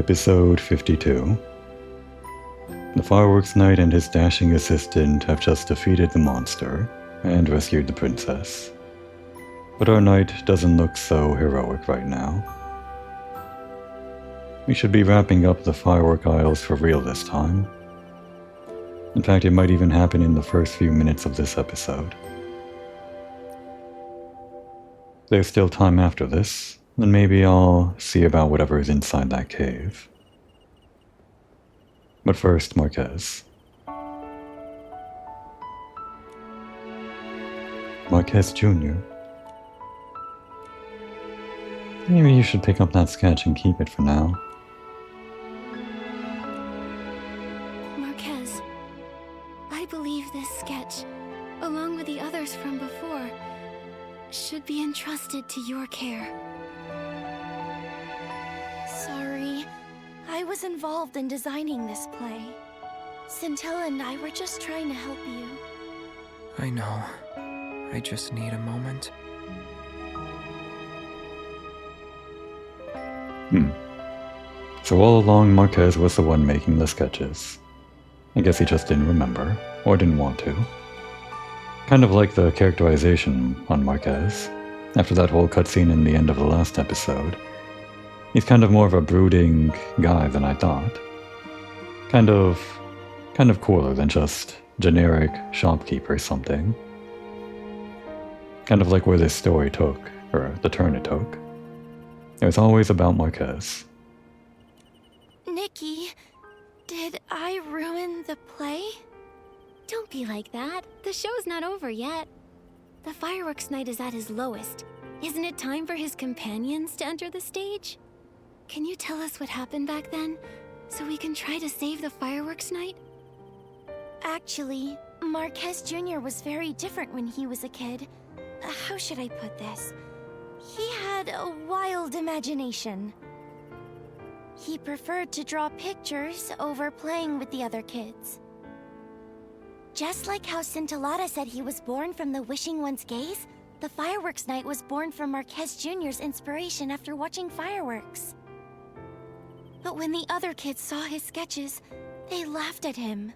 Episode 52. The Fireworks Knight and his dashing assistant have just defeated the monster and rescued the princess. But our knight doesn't look so heroic right now. We should be wrapping up the firework aisles for real this time. In fact, it might even happen in the first few minutes of this episode. There's still time after this, then maybe I'll see about whatever is inside that cave. But first, Marquez. Marquez Jr. Maybe you should pick up that sketch and keep it for now. Marquez, I believe this sketch, along with the others from before, should be entrusted to your care. Sorry, I was involved in designing this play. Scintilla and I were just trying to help you. I know. I just need a moment. So all along, Marquez was the one making the sketches. I guess he just didn't remember, or didn't want to. Kind of like the characterization on Marquez, after that whole cutscene in the end of the last episode. He's kind of more of a brooding guy than I thought. Kind of cooler than just generic shopkeeper something. Kind of like where this story took, or the turn it took. It was always about Marquez. Nikki, did I ruin the play? Don't be like that. The show's not over yet. The Fireworks Knight is at his lowest. Isn't it time for his companions to enter the stage? Can you tell us what happened back then, so we can try to save the Fireworks Knight? Actually, Marquez Jr. was very different when he was a kid. How should I put this? He had a wild imagination. He preferred to draw pictures over playing with the other kids. Just like how Scintillata said he was born from the Wishing One's gaze, the Fireworks Knight was born from Marquez Jr.'s inspiration after watching fireworks. But when the other kids saw his sketches, they laughed at him.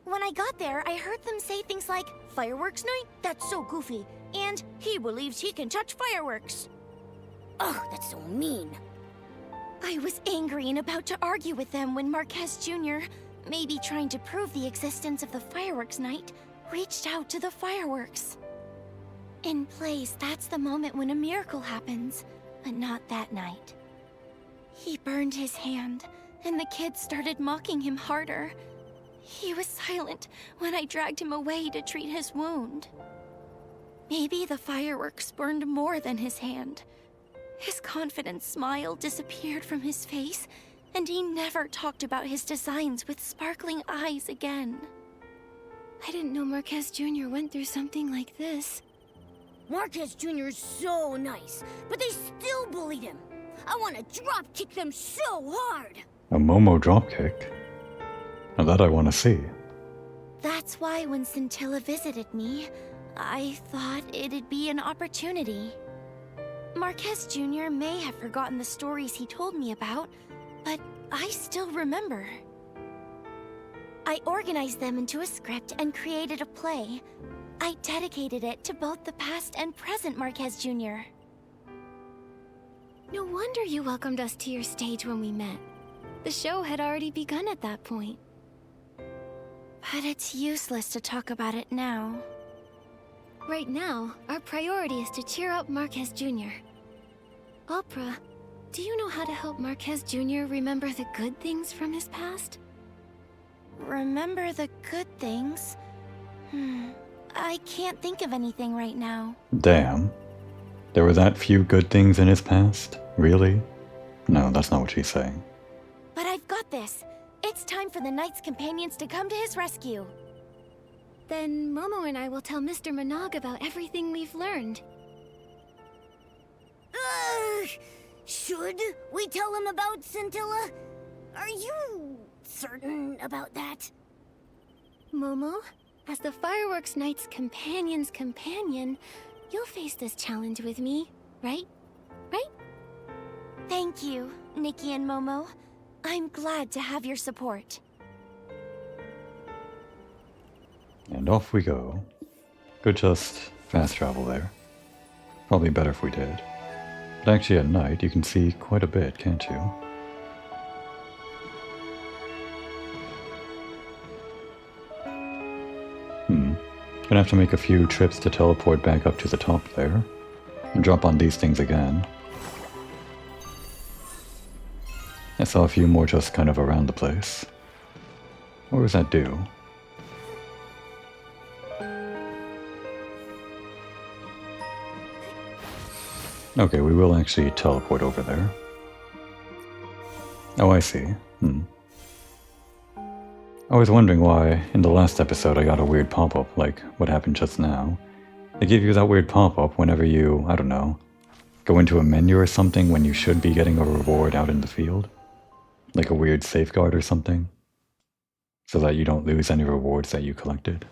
When I got there, I heard them say things like, "Fireworks Knight? That's so goofy," and "He believes he can touch fireworks." Ugh, that's so mean. I was angry and about to argue with them when Marquez Jr., maybe trying to prove the existence of the Fireworks Knight, reached out to the fireworks. In plays, that's the moment when a miracle happens, but not that night. He burned his hand, and the kids started mocking him harder. He was silent when I dragged him away to treat his wound. Maybe the fireworks burned more than his hand. His confident smile disappeared from his face, and he never talked about his designs with sparkling eyes again. I didn't know Marquez Jr. went through something like this. Marquez Jr. is so nice, but they still bullied him. I want to drop kick them so hard. A Momo dropkick? Now that I want to see. That's why when Scintilla visited me, I thought it'd be an opportunity. Marquez Jr. may have forgotten the stories he told me about, but I still remember. I organized them into a script and created a play. I dedicated it to both the past and present Marquez Jr. No wonder you welcomed us to your stage when we met. The show had already begun at that point. But it's useless to talk about it now. Right now, our priority is to cheer up Marquez Jr. Opera, do you know how to help Marquez Jr. remember the good things from his past? Remember the good things? I can't think of anything right now. Damn. There were that few good things in his past? Really? No, that's not what she's saying. But I've got this. It's time for the Knight's companions to come to his rescue. Then Momo and I will tell Mr. Minogue about everything we've learned. Should we tell him about Scintilla? Are you certain about that? Momo, as the Fireworks Knight's companion's companion, you'll face this challenge with me, right? Right? Thank you, Nikki and Momo. I'm glad to have your support. And off we go. Could just fast travel there. Probably better if we did. But actually at night you can see quite a bit, can't you? Gonna have to make a few trips to teleport back up to the top there. And drop on these things again. I saw a few more just kind of around the place. What does that do? Okay, we will actually teleport over there. Oh, I see. I was wondering why, in the last episode, I got a weird pop-up, like what happened just now. They give you that weird pop-up whenever you, I don't know, go into a menu or something when you should be getting a reward out in the field. Like a weird safeguard or something. So that you don't lose any rewards that you collected.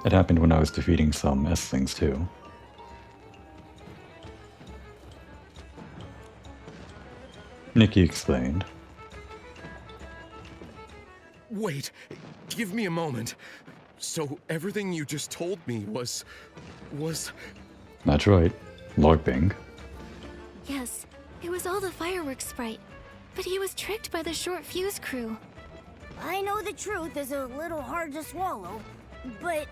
It happened when I was defeating some S-Things too. Nikki explained. Wait, give me a moment. So everything you just told me was... That's right. LARPing. Yes, it was all the fireworks sprite. But he was tricked by the short fuse crew. I know the truth is a little hard to swallow, but...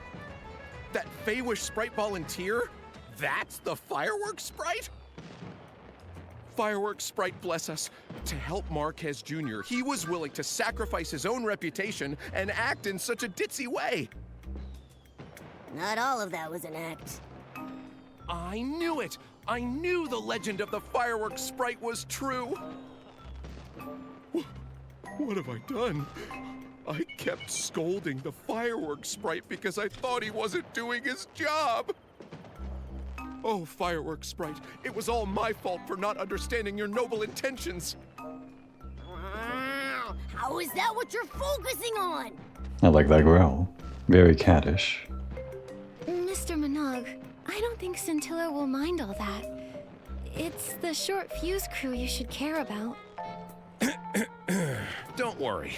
That Feywish sprite volunteer? That's the fireworks sprite? Fireworks sprite, bless us. To help Marquez Jr., he was willing to sacrifice his own reputation and act in such a ditzy way. Not all of that was an act. I knew it! I knew the legend of the fireworks sprite was true! What have I done? I kept scolding the fireworks sprite because I thought he wasn't doing his job! Oh, fireworks sprite, it was all my fault for not understanding your noble intentions! How is that what you're focusing on? I like that growl. Very cattish. Mr. Minogue, I don't think Scintilla will mind all that. It's the short fuse crew you should care about. Don't worry.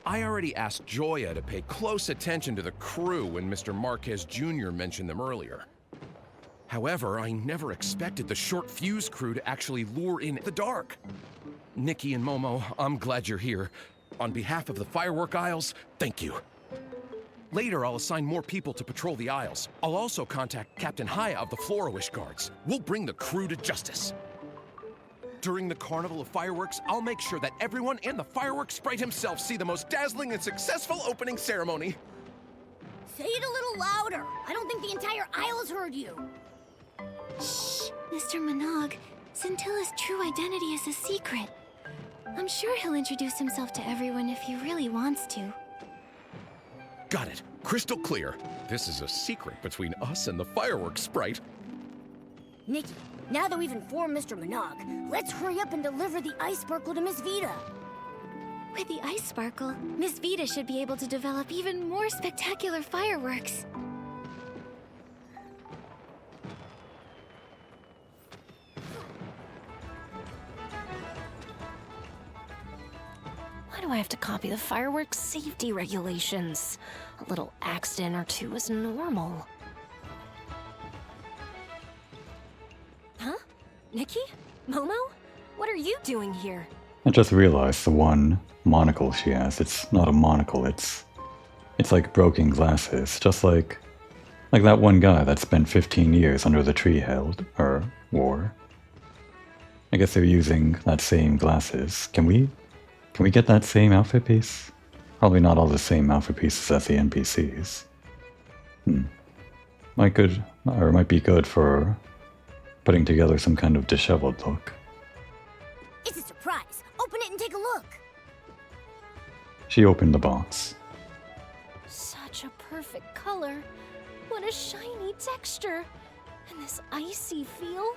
I already asked Joya to pay close attention to the crew when Mr. Marquez Jr. mentioned them earlier. However, I never expected the short fuse crew to actually lure in the dark. Nikki and Momo, I'm glad you're here. On behalf of the Firework Isles, thank you. Later, I'll assign more people to patrol the Isles. I'll also contact Captain Haya of the Flora-Wish Guards. We'll bring the crew to justice. During the Carnival of Fireworks, I'll make sure that everyone and the fireworks sprite himself see the most dazzling and successful opening ceremony. Say it a little louder. I don't think the entire Isles heard you. Shh, Mr. Minogue. Scintilla's true identity is a secret. I'm sure he'll introduce himself to everyone if he really wants to. Got it. Crystal clear. This is a secret between us and the fireworks sprite. Nikki, now that we've informed Mr. Minogue, let's hurry up and deliver the ice sparkle to Miss Vita. With the ice sparkle, Miss Vita should be able to develop even more spectacular fireworks. Why do I have to copy the fireworks safety regulations? A little accident or two is normal. Huh? Nikki? Momo? What are you doing here? I just realized the one monocle she has, it's not a monocle, it's like broken glasses, just like that one guy that spent 15 years under the tree wore. I guess they're using that same glasses. Can we get that same outfit piece? Probably not all the same outfit pieces as the NPCs. Might be good for putting together some kind of disheveled look. It's a surprise. Open it and take a look. She opened the box. Such a perfect color. What a shiny texture. And this icy feel.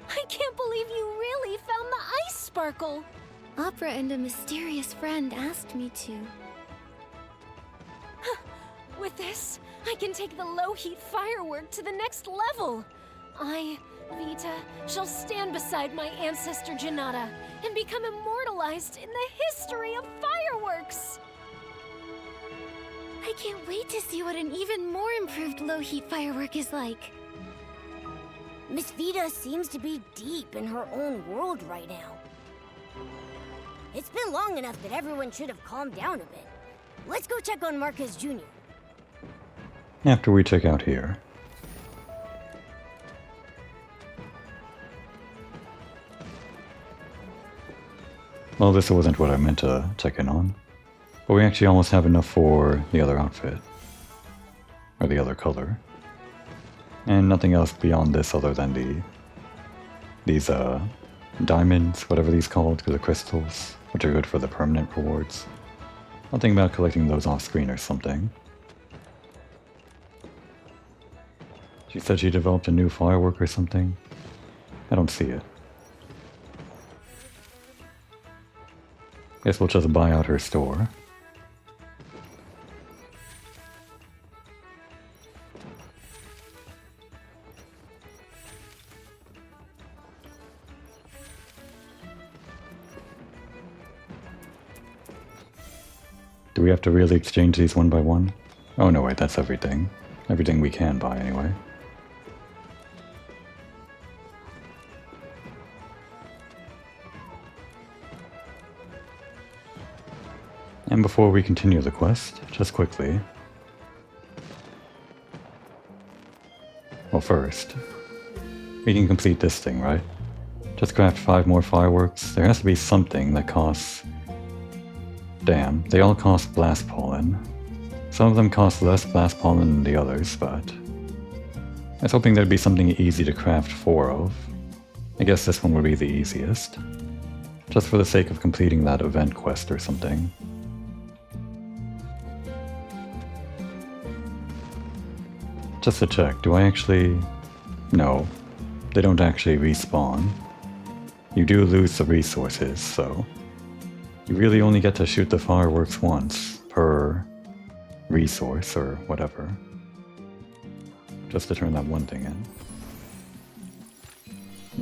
I can't believe you really found the ice sparkle. Opera and a mysterious friend asked me to. With this, I can take the low-heat firework to the next level. I, Vita, shall stand beside my ancestor Janata and become immortalized in the history of fireworks! I can't wait to see what an even more improved low-heat firework is like. Miss Vita seems to be deep in her own world right now. It's been long enough that everyone should have calmed down a bit. Let's go check on Marquez Jr. After we check out here. Well, this wasn't what I meant to check in on. But we actually almost have enough for the other outfit. Or the other color. And nothing else beyond this other than these diamonds, whatever these called, the crystals, which are good for the permanent rewards. I'll think about collecting those off screen or something. She said she developed a new firework or something. I don't see it. Guess we'll just buy out her store. Do we have to really exchange these one by one? Oh no, wait, that's everything. Everything we can buy anyway. And before we continue the quest, just quickly. Well, first, we can complete this thing, right? Just craft 5 more fireworks. There has to be something that costs... Damn, they all cost blast pollen. Some of them cost less blast pollen than the others, but... I was hoping there'd be something easy to craft 4 of. I guess this one would be the easiest. Just for the sake of completing that event quest or something. Just to check, do I actually... No, they don't actually respawn. You do lose the resources, so... You really only get to shoot the fireworks once per resource or whatever. Just to turn that one thing in.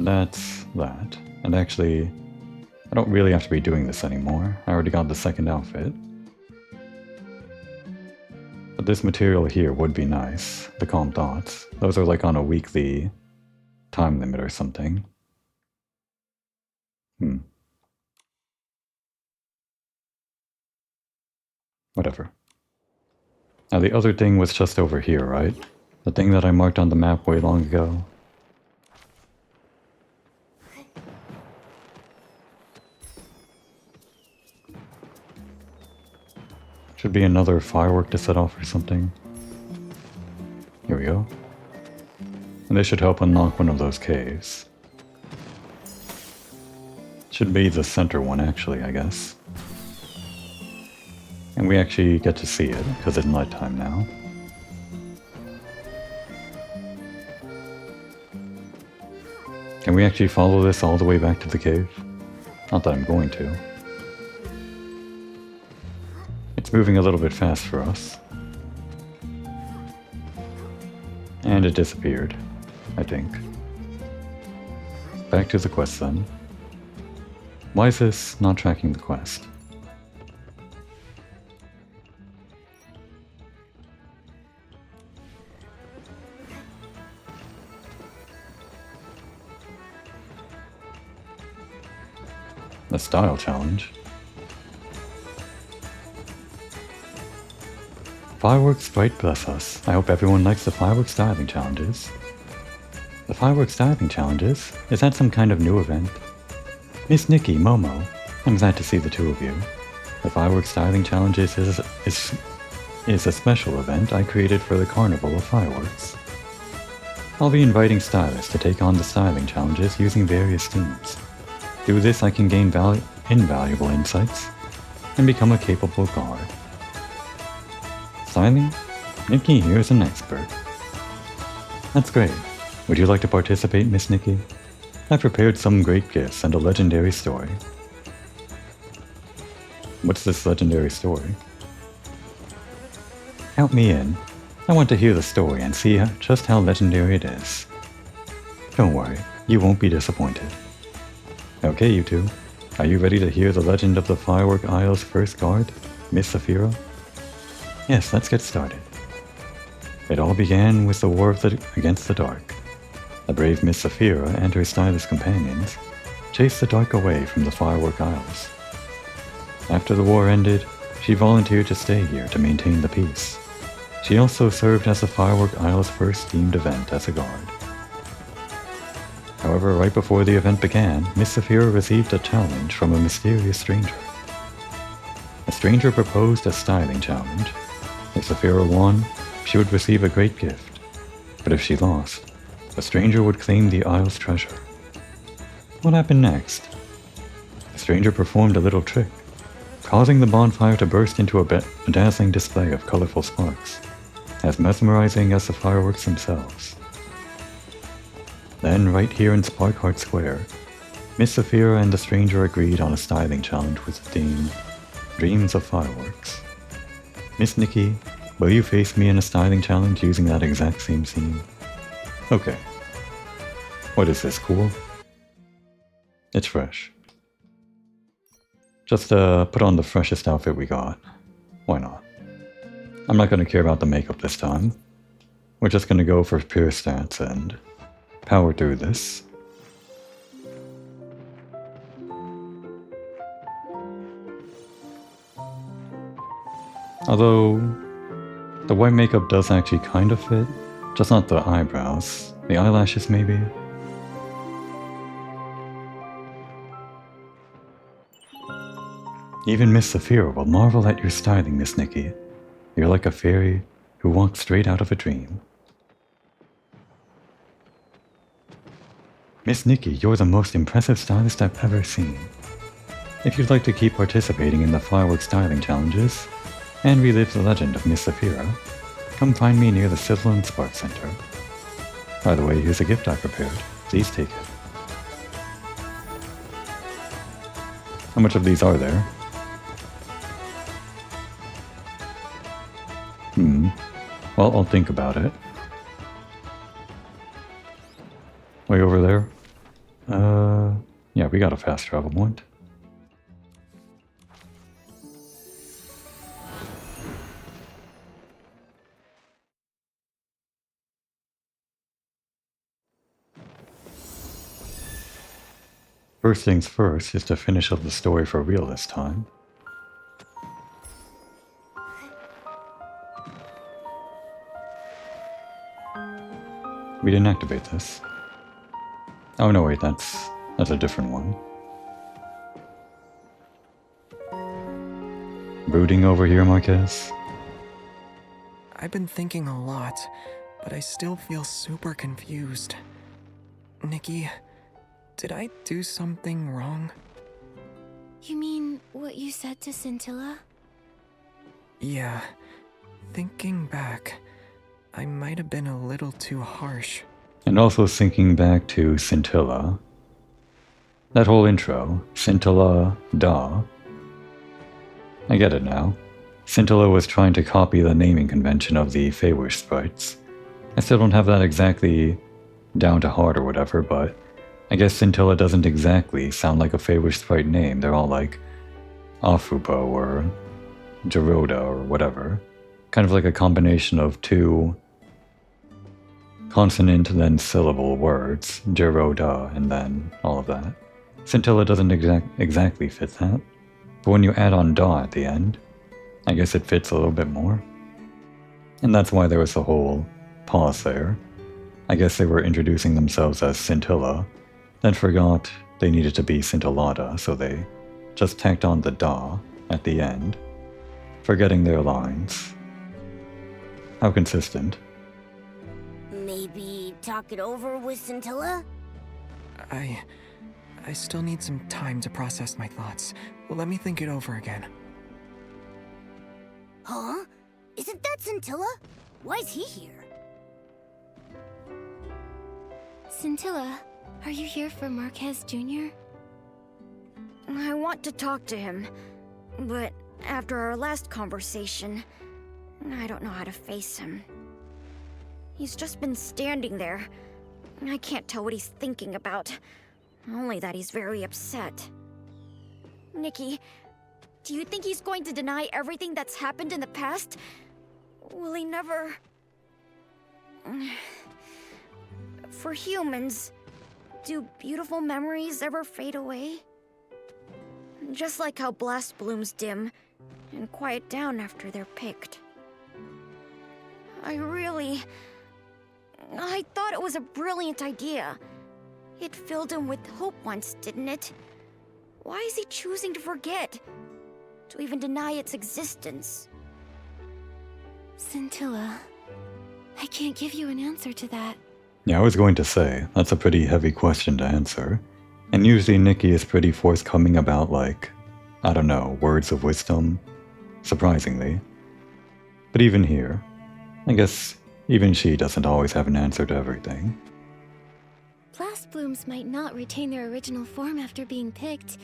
That's that. And actually, I don't really have to be doing this anymore. I already got the second outfit. But this material here would be nice. The Calm Thoughts. Those are like on a weekly time limit or something. Whatever. Now the other thing was just over here, right? The thing that I marked on the map way long ago. Should be another firework to set off or something. Here we go. And this should help unlock one of those caves. Should be the center one actually, I guess. And we actually get to see it, because it's nighttime now. Can we actually follow this all the way back to the cave? Not that I'm going to. It's moving a little bit fast for us. And it disappeared, I think. Back to the quest then. Why is this not tracking the quest? The style challenge. Fireworks bright bless us. I hope everyone likes the fireworks styling challenges. The fireworks styling challenges? Is that some kind of new event? Miss Nikki, Momo, I'm glad to see the two of you. The fireworks styling challenges is a special event I created for the Carnival of Fireworks. I'll be inviting stylists to take on the styling challenges using various themes. Through this I can gain invaluable insights and become a capable guard. Styling? Nikki here is an expert. That's great. Would you like to participate, Miss Nikki? I've prepared some great gifts and a legendary story. What's this legendary story? Count me in. I want to hear the story and see just how legendary it is. Don't worry, you won't be disappointed. Okay, you two. Are you ready to hear the legend of the Firework Isle's first guard, Miss Saphira? Yes, let's get started. It all began with the war against the dark. The brave Miss Saphira and her stylish companions chased the dark away from the Firework Isles. After the war ended, she volunteered to stay here to maintain the peace. She also served as the Firework Isle's first themed event as a guard. However, right before the event began, Miss Saphira received a challenge from a mysterious stranger. A stranger proposed a styling challenge. If Saphira won, she would receive a great gift. But if she lost, the stranger would claim the Isle's treasure. What happened next? The stranger performed a little trick, causing the bonfire to burst into a dazzling display of colorful sparks, as mesmerizing as the fireworks themselves. Then, right here in Sparkheart Square, Miss Saphira and the stranger agreed on a styling challenge with the theme, Dreams of Fireworks. Miss Nikki, will you face me in a styling challenge using that exact same scene? Okay. What is this, cool? It's fresh. Just put on the freshest outfit we got. Why not? I'm not gonna care about the makeup this time. We're just gonna go for pure stats and power through this. Although, the white makeup does actually kind of fit, just not the eyebrows. The eyelashes maybe. Even Miss Saphira will marvel at your styling, Miss Nikki. You're like a fairy who walked straight out of a dream. Miss Nikki, you're the most impressive stylist I've ever seen. If you'd like to keep participating in the fireworks styling challenges and relive the legend of Miss Saphira, come find me near the Sizzle and Spark Center. By the way, here's a gift I prepared. Please take it. How much of these are there? Well, I'll think about it. Way over there? Yeah, we got a fast travel point. First things first is to finish up the story for real this time. We didn't activate this. Oh no, wait, that's a different one. Brooding over here, Marquez? I've been thinking a lot, but I still feel super confused. Nikki, did I do something wrong? You mean what you said to Scintilla? Yeah. Thinking back, I might have been a little too harsh. And also thinking back to Scintilla. That whole intro, Scintilla, da. I get it now. Scintilla was trying to copy the naming convention of the Feywish sprites. I still don't have that exactly down to heart or whatever, but I guess Scintilla doesn't exactly sound like a Feywish sprite name. They're all like Afubo or Geroda or whatever. Kind of like a combination of two consonant then syllable words, Geroda, and then all of that. Scintilla doesn't exactly fit that, but when you add on da at the end, I guess it fits a little bit more. And that's why there was a whole pause there. I guess they were introducing themselves as Scintilla, then forgot they needed to be Scintillata, so they just tacked on the da at the end, forgetting their lines. How consistent. Maybe talk it over with Scintilla? I still need some time to process my thoughts. Let me think it over again. Huh? Isn't that Scintilla? Why is he here? Scintilla, are you here for Marquez Jr.? I want to talk to him, but after our last conversation, I don't know how to face him. He's just been standing there, I can't tell what he's thinking about. Only that he's very upset. Nikki, do you think he's going to deny everything that's happened in the past? Will he never... For humans, do beautiful memories ever fade away? Just like how blast blooms dim and quiet down after they're picked. I thought it was a brilliant idea. It filled him with hope once, didn't it? Why is he choosing to forget? To even deny its existence? Scintilla, I can't give you an answer to that. Yeah, I was going to say, that's a pretty heavy question to answer. And usually Nikki is pretty forthcoming about, like, I don't know, words of wisdom. Surprisingly. But even here, I guess even she doesn't always have an answer to everything. Blast blooms might not retain their original form after being picked,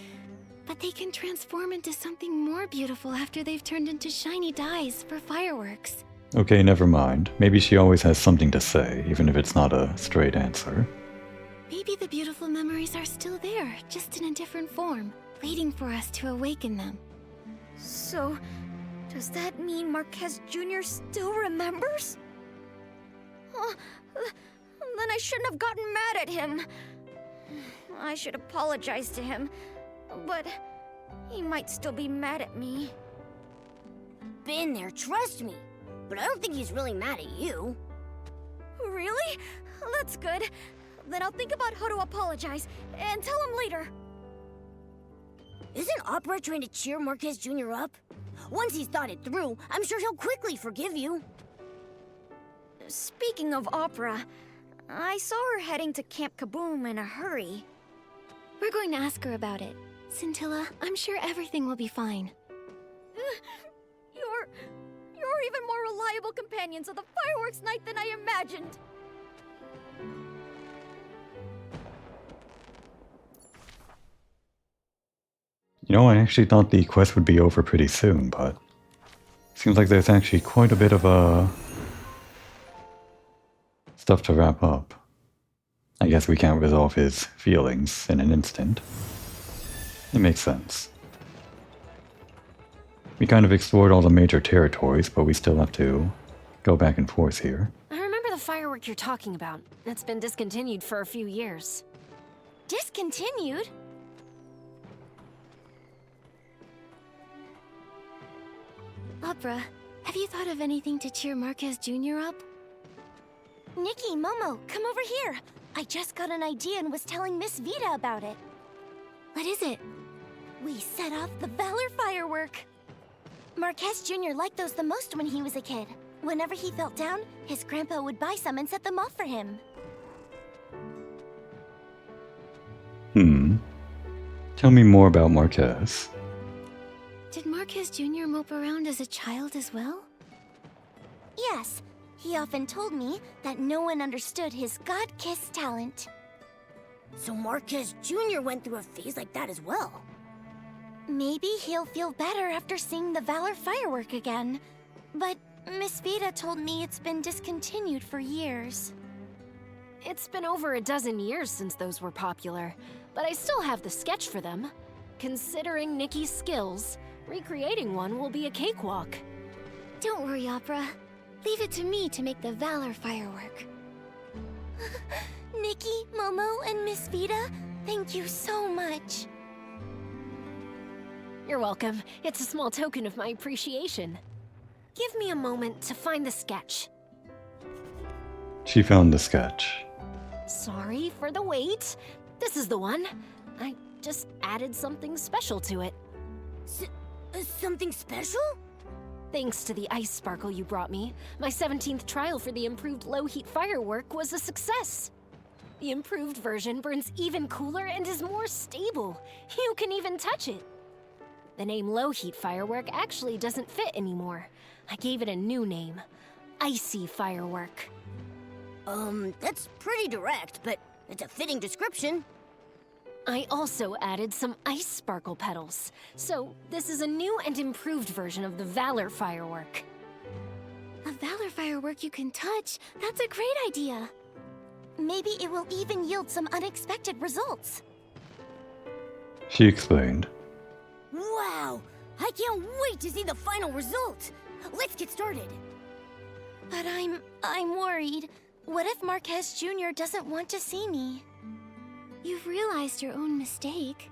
but they can transform into something more beautiful after they've turned into shiny dyes for fireworks. Okay, never mind. Maybe she always has something to say, even if it's not a straight answer. Maybe the beautiful memories are still there, just in a different form, waiting for us to awaken them. So, does that mean Marquez Jr. still remembers? Oh, then I shouldn't have gotten mad at him. I should apologize to him, but he might still be mad at me. Been there, trust me. But I don't think he's really mad at you. Really? That's good. Then I'll think about how to apologize, and tell him later. Isn't Opera trying to cheer Marquez Jr. up? Once he's thought it through, I'm sure he'll quickly forgive you. Speaking of Opera, I saw her heading to Camp Kaboom in a hurry. We're going to ask her about it. Scintilla, I'm sure everything will be fine. You're even more reliable companions of the fireworks night than I imagined. You know, I actually thought the quest would be over pretty soon, but seems like there's actually quite a bit of stuff to wrap up. I guess we can't resolve his feelings in an instant. It makes sense. We kind of explored all the major territories, but we still have to go back and forth here. I remember the firework you're talking about. It's been discontinued for a few years. Discontinued? Opera, have you thought of anything to cheer Marquez Jr. up? Nikki, Momo, come over here. I just got an idea and was telling Miss Vita about it. What is it? We set off the Valor firework. Marquez Jr. liked those the most when he was a kid. Whenever he felt down, his grandpa would buy some and set them off for him. Tell me more about Marquez. Did Marquez Jr. mope around as a child as well? Yes, he often told me that no one understood his God-kissed talent. So Marquez Jr. went through a phase like that as well. Maybe he'll feel better after seeing the Valor firework again. But Miss Vita told me it's been discontinued for years. It's been over a dozen years since those were popular, but I still have the sketch for them. Considering Nikki's skills, recreating one will be a cakewalk. Don't worry, Opera. Leave it to me to make the Valor firework. Nikki, Momo, and Miss Vita, thank you so much. You're welcome. It's a small token of my appreciation. Give me a moment to find the sketch. She found the sketch. Sorry for the wait. This is the one. I just added something special to it. Something special? Thanks to the ice sparkle you brought me, my 17th trial for the improved low-heat firework was a success. The improved version burns even cooler and is more stable. You can even touch it. The name low-heat firework actually doesn't fit anymore. I gave it a new name, Icy Firework. That's pretty direct, but it's a fitting description. I also added some ice sparkle petals, so this is a new and improved version of the Valor firework. A Valor firework you can touch? That's a great idea. Maybe it will even yield some unexpected results. She explained. Wow! I can't wait to see the final result! Let's get started! But I'm worried. What if Marquez Jr. doesn't want to see me? You've realized your own mistake.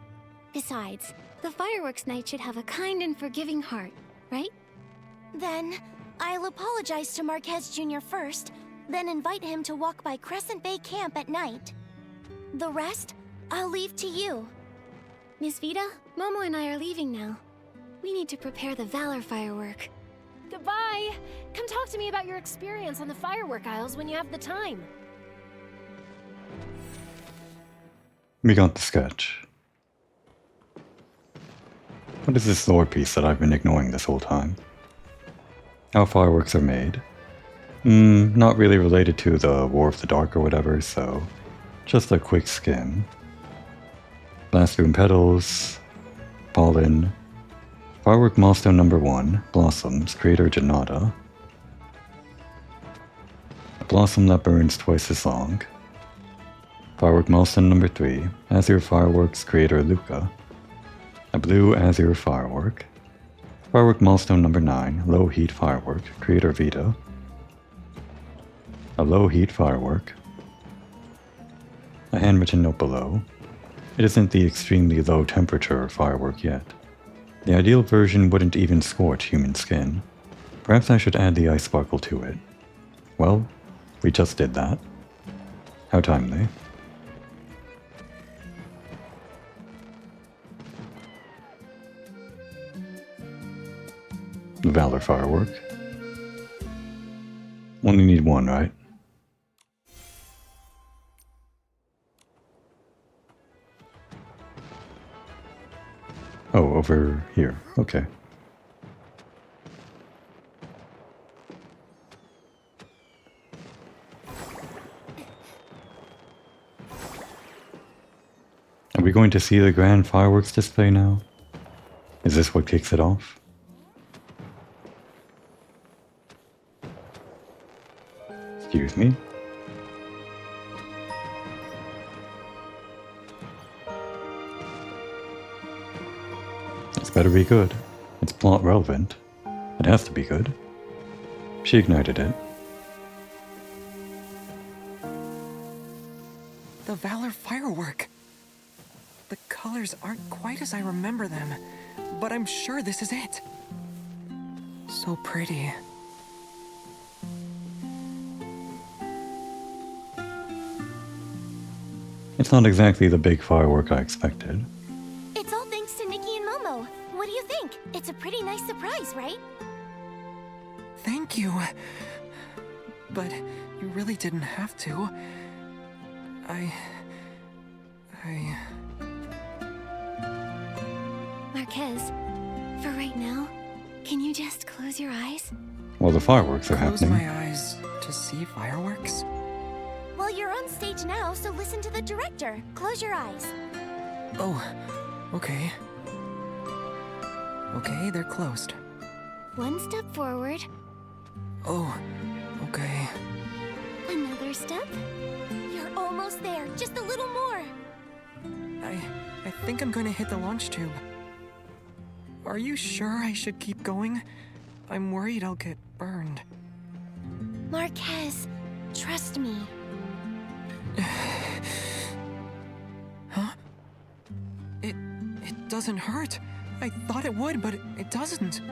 Besides, the fireworks night should have a kind and forgiving heart, right? Then, I'll apologize to Marquez Jr. first, then invite him to walk by Crescent Bay Camp at night. The rest, I'll leave to you. Miss Vida, Momo and I are leaving now. We need to prepare the Valor firework. Goodbye! Come talk to me about your experience on the firework aisles when you have the time. We got the sketch. What is this lore piece that I've been ignoring this whole time? How fireworks are made. Not really related to the War of the Dark or whatever, so just a quick skim. Blast room petals, pollen, firework milestone number 1, blossoms, creator Janata. A blossom that burns twice as long. Firework milestone number 3, azure fireworks, creator Luca. A blue azure firework. Firework milestone number 9, low heat firework, creator Vita. A low heat firework. A handwritten note below. It isn't the extremely low temperature firework yet. The ideal version wouldn't even scorch human skin. Perhaps I should add the ice sparkle to it. Well, we just did that. How timely. The Valor firework. Only need one, right? Oh, over here. Okay. Are we going to see the grand fireworks display now? Is this what kicks it off? Excuse me? It's better be good. It's plot relevant. It has to be good. She ignited it. The Valor firework. The colors aren't quite as I remember them, but I'm sure this is it. So pretty. It's not exactly the big firework I expected. It's all thanks to Nikki and Momo. What do you think? It's a pretty nice surprise, right? Thank you. But you really didn't have to. Marquez, for right now, can you just close your eyes? Well, the fireworks are Close happening. my eyes to see fireworks? Well, you're on stage now, so listen to the director. Close your eyes. Oh, okay. Okay, they're closed. One step forward, Oh, okay. another step. You're almost there, just a little more. I think I'm gonna hit the launch tube. Are you sure I should keep going? I'm worried I'll get burned. Marquez, trust me. Huh? It doesn't hurt. I thought it would, but it doesn't.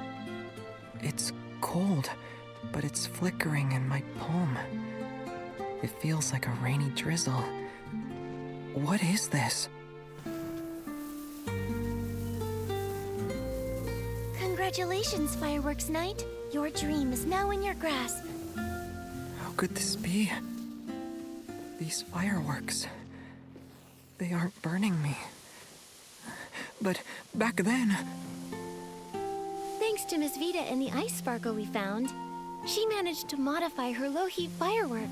It's cold, but it's flickering in my palm. It feels like a rainy drizzle. What is this? Congratulations, Fireworks Night. Your dream is now in your grasp. How could this be? These fireworks. They aren't burning me. But back then... Thanks to Miss Vida and the ice sparkle we found, she managed to modify her low-heat firework.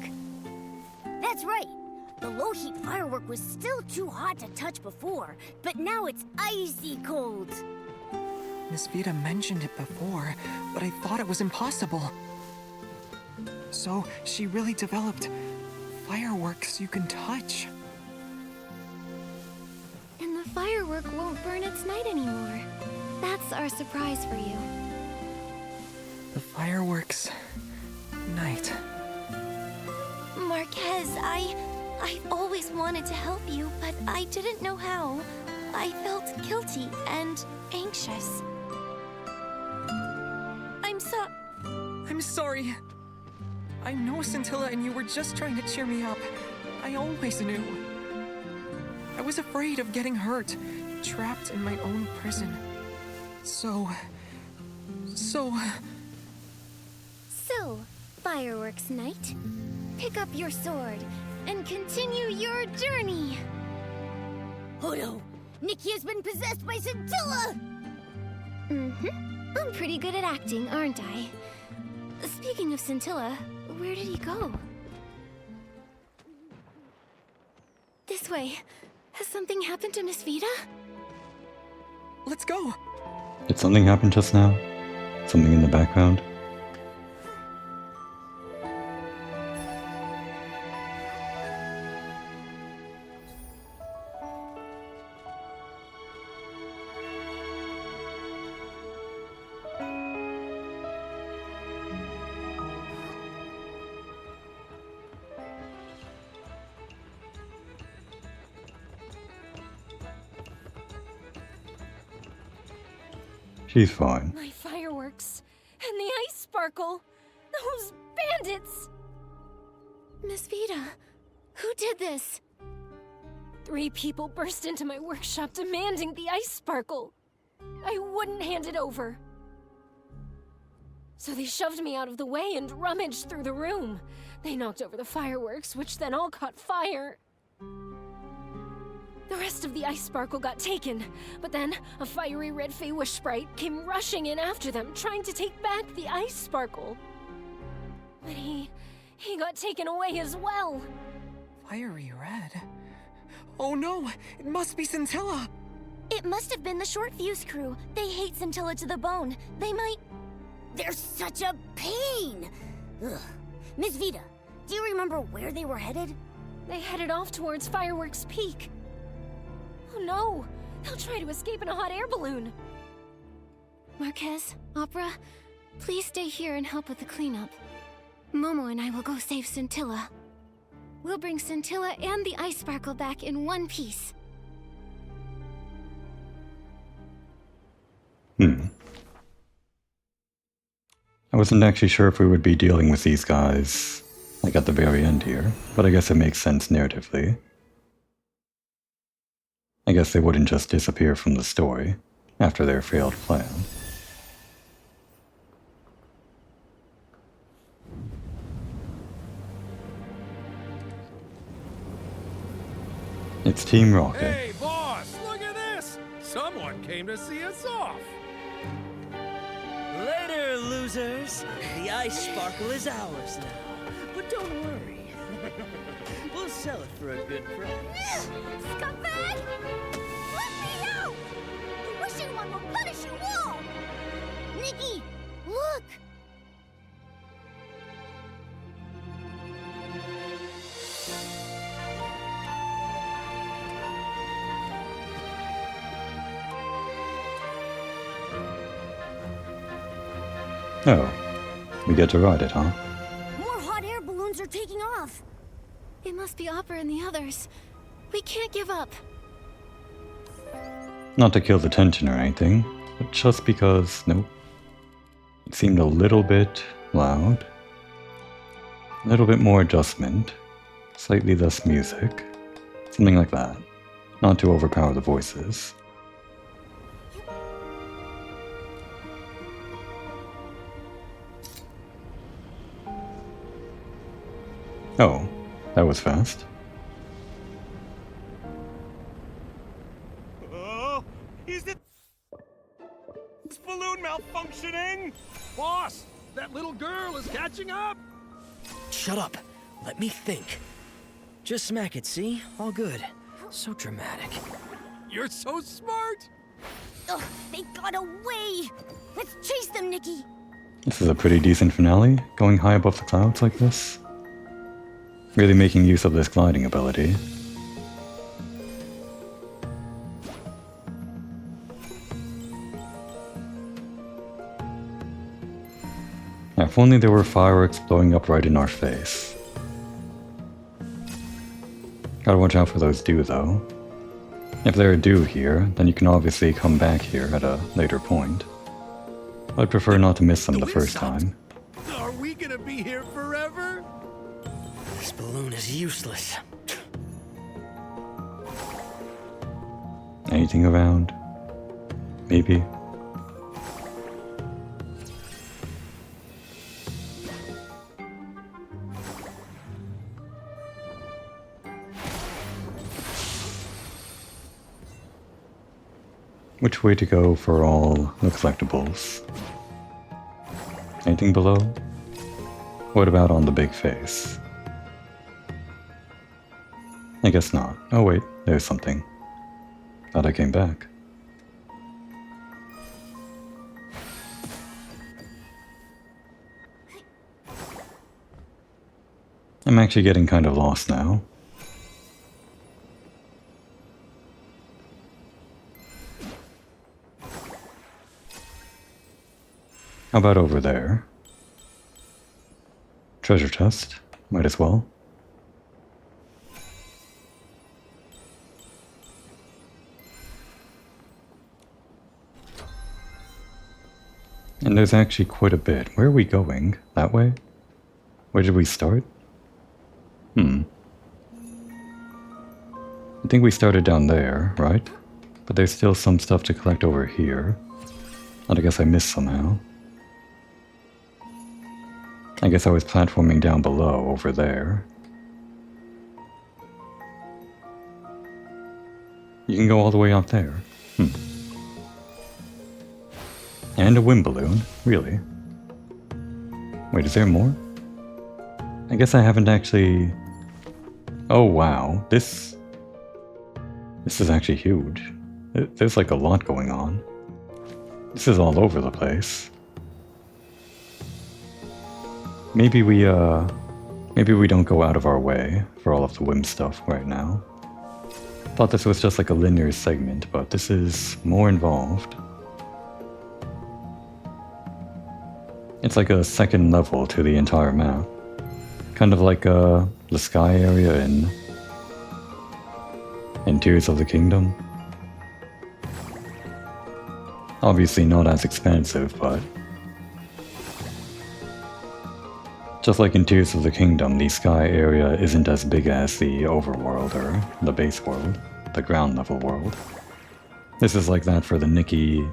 That's right. The low-heat firework was still too hot to touch before, but now it's icy cold. Miss Vida mentioned it before, but I thought it was impossible. So she really developed fireworks you can touch. And the firework won't burn its night anymore. That's our surprise for you. The fireworks night. Marquez, I've always wanted to help you, but I didn't know how. I felt guilty and anxious. I'm sorry. I know Scintilla and you were just trying to cheer me up. I always knew. I was afraid of getting hurt, trapped in my own prison. So, fireworks night, pick up your sword and continue your journey. Oh no! Nikki has been possessed by Scintilla! I'm pretty good at acting, aren't I? Speaking of Scintilla, where did he go? This way. Has something happened to Miss Vida? let's go. Did something happen just now? Something in the background? She's fine. My fireworks and the ice sparkle. Those bandits! Miss Vida, who did this? 3 people burst into my workshop demanding the ice sparkle. I wouldn't hand it over. So they shoved me out of the way and rummaged through the room. They knocked over the fireworks, which then all caught fire. The rest of the ice sparkle got taken, but then a fiery red Feywish sprite came rushing in after them, trying to take back the ice sparkle. But he got taken away as well. Fiery red? Oh no, it must be Scintilla! It must have been the Short Fuse crew. They hate Scintilla to the bone. They might... They're such a pain! Ugh. Miss Vida, do you remember where they were headed? They headed off towards Fireworks Peak. Oh no! They'll try to escape in a hot air balloon! Marquez, Opera, please stay here and help with the cleanup. Momo and I will go save Scintilla. We'll bring Scintilla and the ice sparkle back in one piece. I wasn't actually sure if we would be dealing with these guys, like at the very end here, but I guess it makes sense narratively. I guess they wouldn't just disappear from the story after their failed plan. It's Team Rocket. Hey, boss, look at this! Someone came to see us off. Later, losers. The ice sparkle is ours now. But don't worry. We'll sell it for a good price. Scumbag! Let me out! The wishing one will punish you all! Nikki, look! Oh, we get to ride it, huh? More hot air balloons are taking off. It must be Opera and the others. We can't give up. Not to kill the tension or anything, but just because, nope. It seemed a little bit loud. A little bit more adjustment. Slightly less music. Something like that. Not to overpower the voices. Oh, that was fast. Oh, is this balloon malfunctioning? Boss, that little girl is catching up! Shut up. Let me think. Just smack it, see? All good. So dramatic. You're so smart! Ugh, they got away! Let's chase them, Nikki! This is a pretty decent finale, going high above the clouds like this. Really making use of this gliding ability. If only there were fireworks blowing up right in our face. Gotta watch out for those dew though. If there are dew here, then you can obviously come back here at a later point. I'd prefer not to miss them the first time. Are we gonna be here forever? This balloon is useless. Anything around? Maybe? Which way to go for all the collectibles? Anything below? What about on the big face? I guess not. Oh wait, there's something. Thought I came back. I'm actually getting kind of lost now. How about over there? Treasure chest. Might as well. And there's actually quite a bit. Where are we going? That way? Where did we start? I think we started down there, right? But there's still some stuff to collect over here. That I guess I missed somehow. I guess I was platforming down below, over there. You can go all the way out there. And a wind balloon? Really? Wait, is there more? I guess I haven't actually... Oh wow, this is actually huge. There's like a lot going on. This is all over the place. Maybe we don't go out of our way for all of the whim stuff right now. Thought this was just like a linear segment, but this is more involved. It's like a second level to the entire map. Kind of like the sky area in Tears of the Kingdom. Obviously not as expansive, but just like in Tears of the Kingdom, the sky area isn't as big as the overworld or the base world, the ground level world. This is like that for the Nikki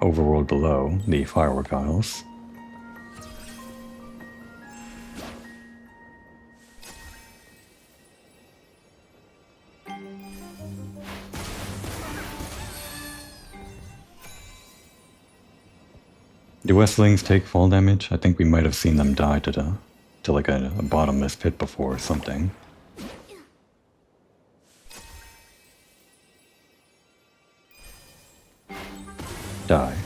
overworld below, the firework isles. Do Westlings take fall damage? I think we might have seen them die to like a bottomless pit before or something. Die.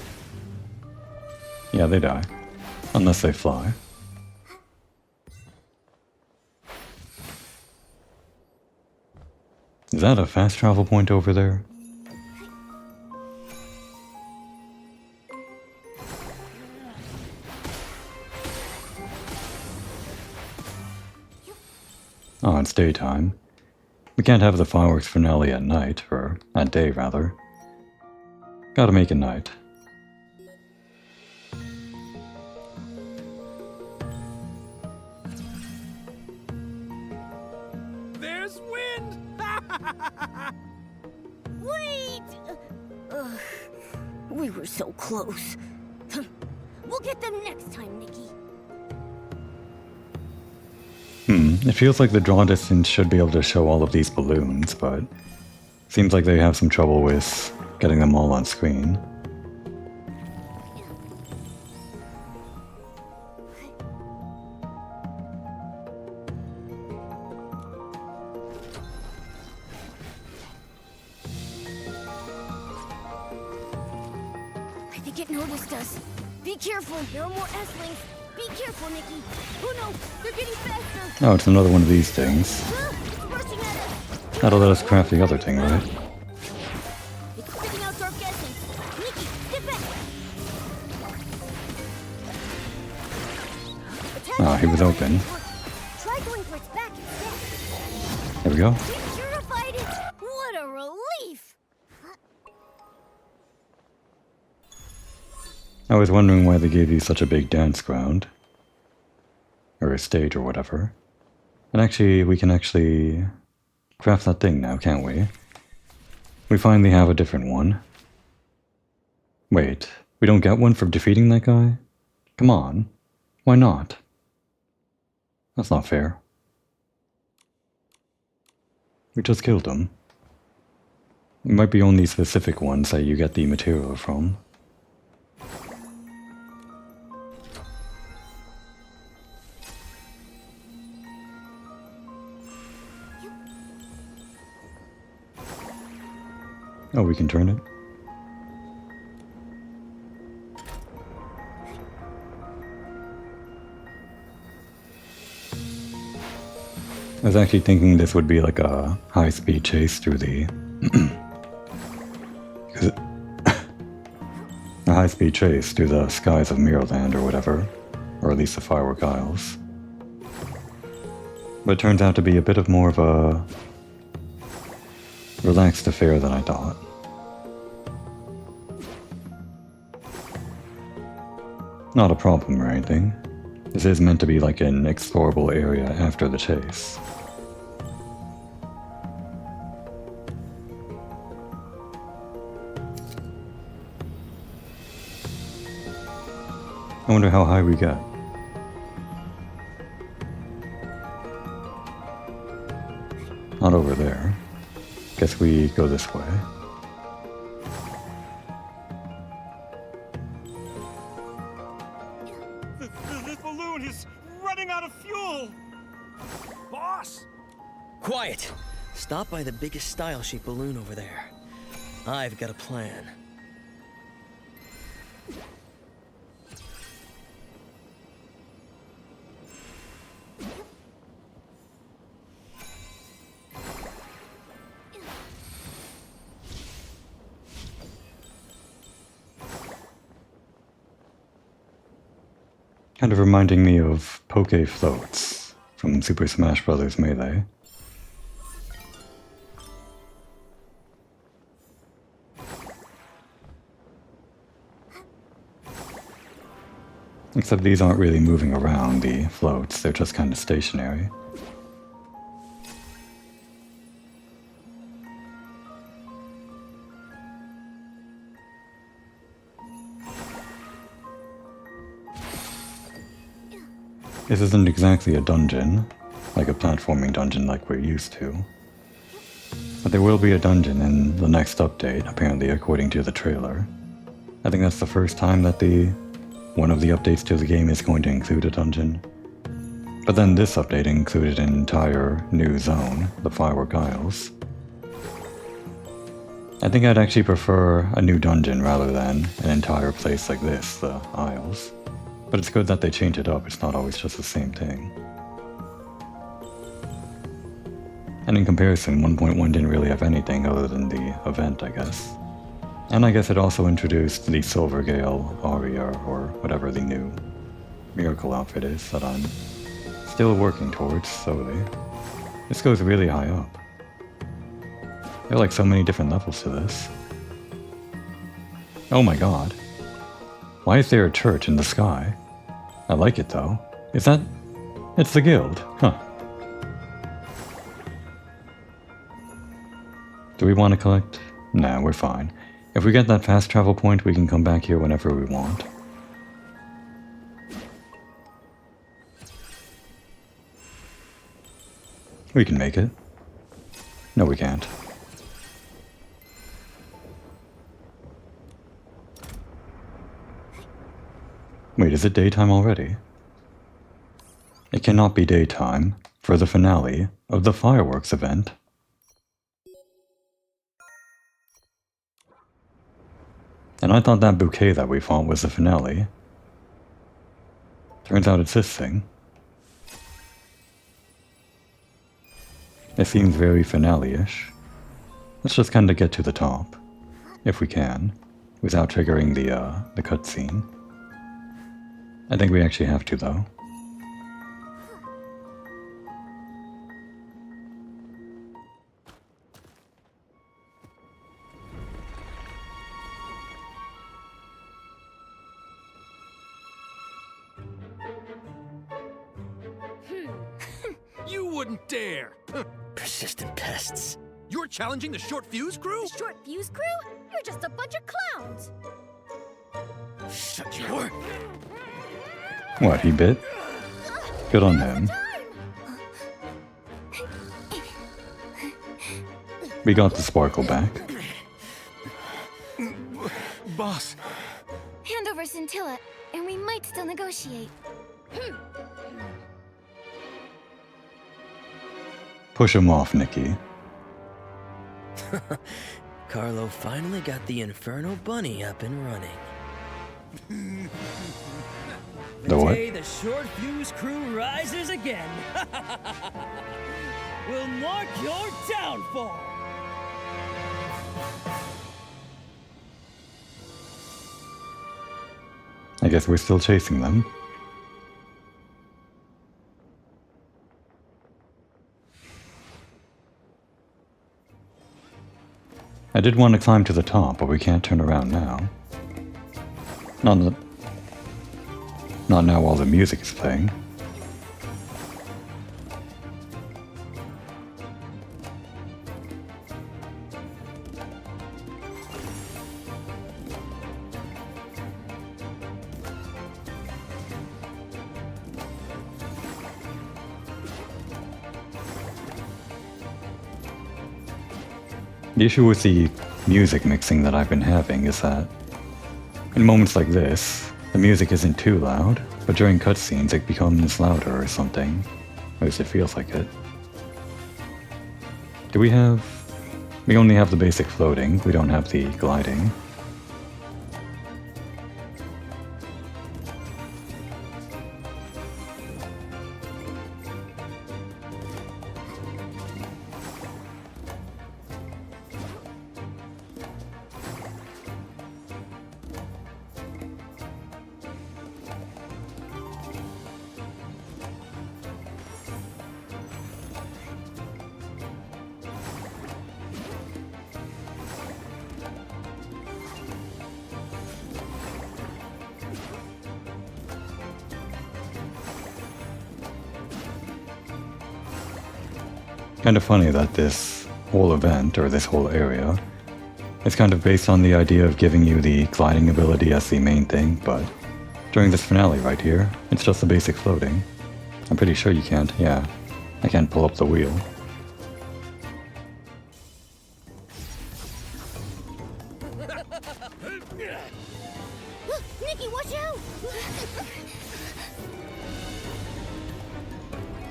Yeah, they die. Unless they fly. Is that a fast travel point over there? Oh, it's daytime. We can't have the fireworks finale at night, or at day rather. Gotta make it night. There's wind! Wait! We were so close. We'll get them next time, Nikki. It feels like the draw distance should be able to show all of these balloons, but seems like they have some trouble with getting them all on screen. I think it noticed us. Be careful, there are more S-Lings. Be careful, Nikki. Oh no, they're getting faster. Oh, it's another one of these things. That'll let us craft the other thing, right? It's spitting out dark essence. Nikki, get back! Ah, he was open. Try going for its back instead. There we go. We purified it! What a relief! I was wondering why they gave you such a big dance ground. Or a stage or whatever. And actually, we can actually craft that thing now, can't we? We finally have a different one. Wait, we don't get one for defeating that guy? Come on. Why not? That's not fair. We just killed him. It might be only specific ones that you get the material from. Oh, we can turn it? I was actually thinking this would be like a high-speed chase through the... a high-speed chase through the skies of Mirrorland or whatever. Or at least the Firework Isles. But it turns out to be a bit of more of a relaxed affair than I thought. Not a problem or anything. This is meant to be like an explorable area after the chase. I wonder how high we get. Not over there. Guess we go this way. This balloon is running out of fuel! Boss! Quiet! Stop by the biggest style-shaped balloon over there. I've got a plan. Kind of reminding me of Poke Floats from Super Smash Bros. Melee. Except these aren't really moving around, the floats, they're just kind of stationary. This isn't exactly a dungeon, like a platforming dungeon like we're used to. But there will be a dungeon in the next update, apparently according to the trailer. I think that's the first time that one of the updates to the game is going to include a dungeon. But then this update included an entire new zone, the Firework Isles. I think I'd actually prefer a new dungeon rather than an entire place like this, the Isles. But it's good that they change it up, it's not always just the same thing. And in comparison, 1.1 didn't really have anything other than the event, I guess. And I guess it also introduced the Silver Gale Aria, or whatever the new miracle outfit is that I'm still working towards slowly. This goes really high up. There are like so many different levels to this. Oh my god. Why is there a church in the sky? I like it though. Is that... It's the guild. Huh. Do we want to collect? Nah, we're fine. If we get that fast travel point, we can come back here whenever we want. We can make it. No, we can't. Wait, is it daytime already? It cannot be daytime for the finale of the fireworks event. And I thought that bouquet that we fought was the finale. Turns out it's this thing. It seems very finale-ish. Let's just kind of get to the top, if we can, without triggering the cutscene. I think we actually have to, though. You wouldn't dare! Persistent pests. You're challenging the short fuse crew? The short fuse crew? You're just a bunch of clowns. Shut your... What, he bit? Good on him. We got the sparkle back. Boss, Hand over Scintilla, and we might still negotiate. Push him off, Nikki. Carlo finally got the Inferno Bunny up and running. The what? Day the short fuse crew rises again will mark your downfall. I guess we're still chasing them. I did want to climb to the top, but we can't turn around now. Not now while the music is playing. The issue with the music mixing that I've been having is that in moments like this, the music isn't too loud, but during cutscenes it becomes louder or something. At least it feels like it. Do we have... We only have the basic floating, we don't have the gliding. Kind of funny that this whole event, or this whole area, is kind of based on the idea of giving you the gliding ability as the main thing, but during this finale right here, it's just the basic floating. I'm pretty sure you can't, yeah, I can't pull up the wheel. Nikki, watch out!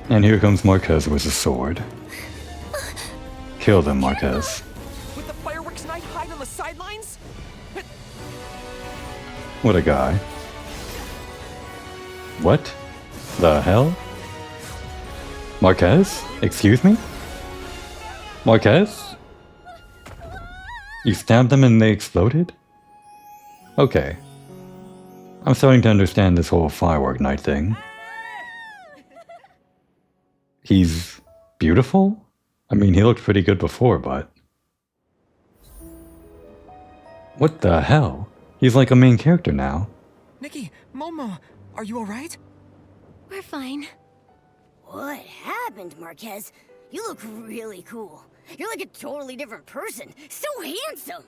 And here comes Marquez with a sword. Kill them, Marquez. with the fireworks night hide on the sidelines? What a guy. What the hell? Marquez? Excuse me? Marquez? You stabbed them and they exploded? Okay. I'm starting to understand this whole firework night thing. He's beautiful? I mean, he looked pretty good before, but... What the hell? He's like a main character now. Nikki, Momo, are you alright? We're fine. What happened, Marquez? You look really cool. You're like a totally different person. So handsome!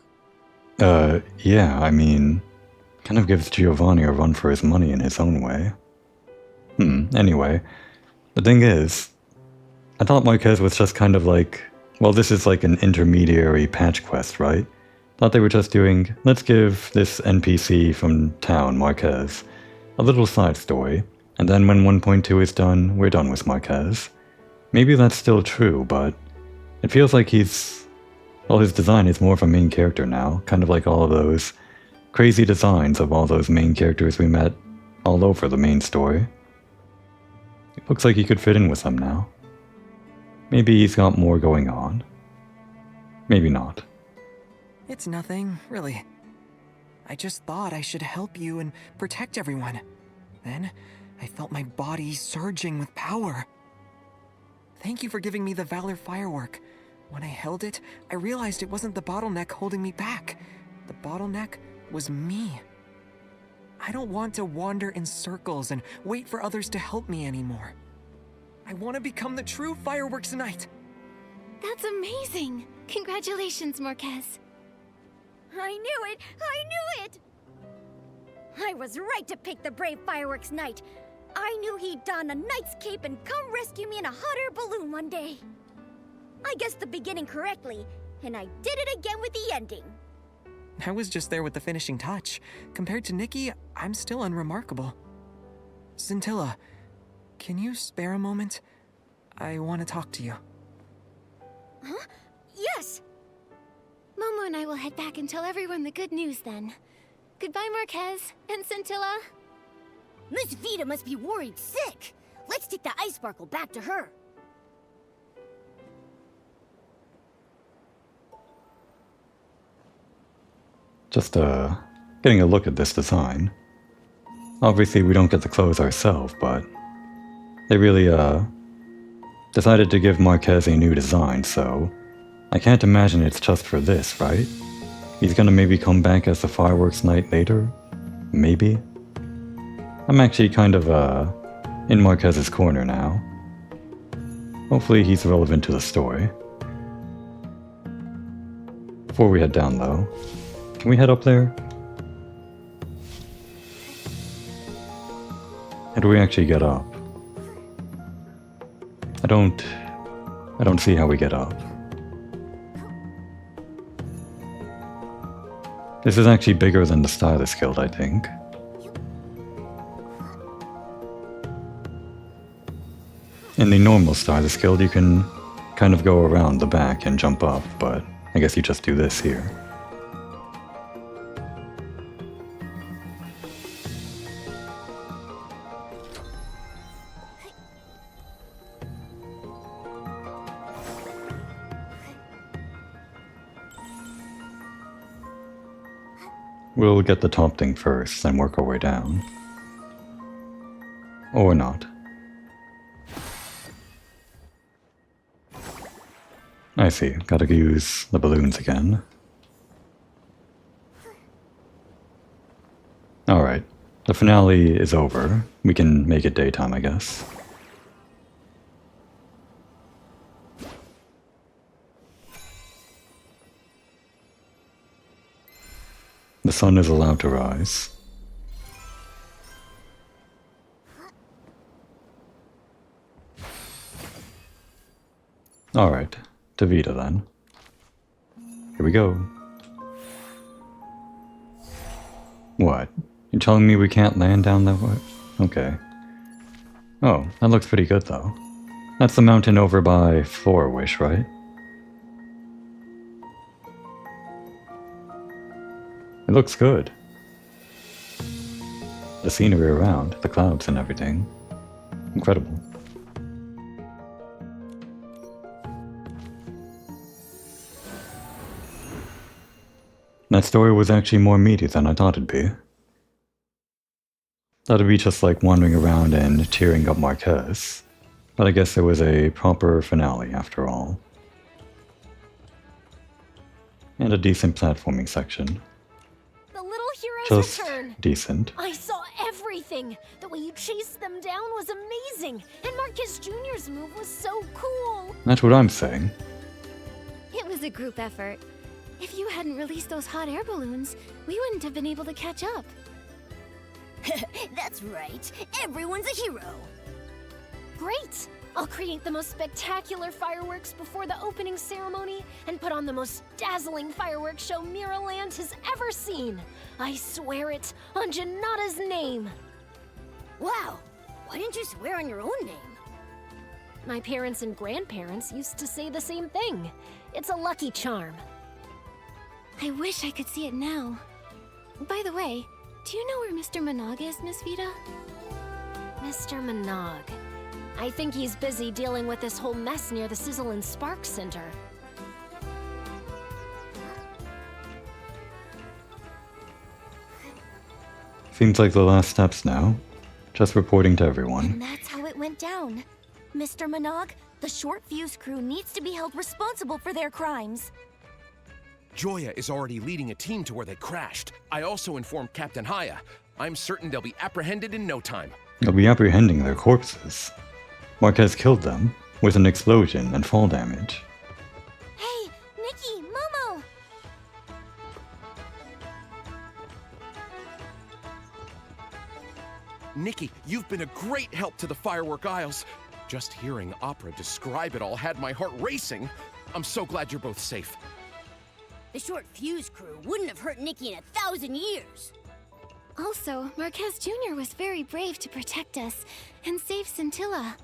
Yeah, I mean... Kind of gives Giovanni a run for his money in his own way. Anyway. The thing is... I thought Marquez was just kind of like... Well, this is like an intermediary patch quest, right? Thought they were just doing... Let's give this NPC from town, Marquez, a little side story. And then when 1.2 is done, we're done with Marquez. Maybe that's still true, but... It feels like he's... Well, his design is more of a main character now. Kind of like all of those crazy designs of all those main characters we met all over the main story. It looks like he could fit in with them now. Maybe he's got more going on. Maybe not. It's nothing, really. I just thought I should help you and protect everyone. Then, I felt my body surging with power. Thank you for giving me the Valor firework. When I held it, I realized it wasn't the bottleneck holding me back. The bottleneck was me. I don't want to wander in circles and wait for others to help me anymore. I want to become the true fireworks knight. That's amazing! Congratulations, Marquez. I knew it! I knew it! I was right to pick the brave fireworks knight. I knew he'd don a knight's cape and come rescue me in a hot air balloon one day. I guessed the beginning correctly, and I did it again with the ending. I was just there with the finishing touch. Compared to Nikki, I'm still unremarkable. Scintilla, can you spare a moment? I want to talk to you. Huh? Yes! Momo and I will head back and tell everyone the good news then. Goodbye, Marquez and Scintilla. Miss Vita must be worried sick. Let's take the ice sparkle back to her. Just, getting a look at this design. Obviously, we don't get the clothes ourselves, but they really, decided to give Marquez a new design, so I can't imagine it's just for this, right? He's gonna maybe come back as the fireworks knight later? Maybe? I'm actually kind of, in Marquez's corner now. Hopefully he's relevant to the story. Before we head down, though, can we head up there? How do we actually get up? I don't see how we get up. This is actually bigger than the Stylist Guild, I think. In the normal Stylist Guild, you can kind of go around the back and jump up, but I guess you just do this here. We'll get the top thing first, then work our way down. Or not. I see, gotta use the balloons again. Alright, the finale is over. We can make it daytime, I guess. The sun is allowed to rise. Alright, to Vita then. Here we go. What? You're telling me we can't land down that way? Okay. Oh, that looks pretty good though. That's the mountain over by Flora Wish, right? It looks good. The scenery around, the clouds and everything. Incredible. That story was actually more meaty than I thought it'd be. Thought it'd be just like wandering around and cheering up Marquez. But I guess there was a proper finale after all. And a decent platforming section. The little hero's Just return. decent. I saw everything. The way you chased them down was amazing. And Marcus Jr.'s move was so cool. That's what I'm saying. It was a group effort. If you hadn't released those hot air balloons, we wouldn't have been able to catch up. That's right. Everyone's a hero. Great! I'll create the most spectacular fireworks before the opening ceremony and put on the most dazzling fireworks show Miraland has ever seen. I swear it on Janata's name. Wow. Why didn't you swear on your own name? My parents and grandparents used to say the same thing. It's a lucky charm. I wish I could see it now. By the way, do you know where Mr. Monog is, Miss Vita? Mr. Monog. I think he's busy dealing with this whole mess near the Sizzle and Spark Center. Seems like the last steps now. Just reporting to everyone. And that's how it went down. Mr. Minogue, the short fuse crew needs to be held responsible for their crimes. Joya is already leading a team to where they crashed. I also informed Captain Haya. I'm certain they'll be apprehended in no time. They'll be apprehending their corpses. Marquez killed them with an explosion and fall damage. Hey, Nikki, Momo! Nikki, you've been a great help to the Firework Isles. Just hearing Opera describe it all had my heart racing. I'm so glad you're both safe. The short fuse crew wouldn't have hurt Nikki in 1,000 years. Also, Marquez Jr. was very brave to protect us and save Scintilla.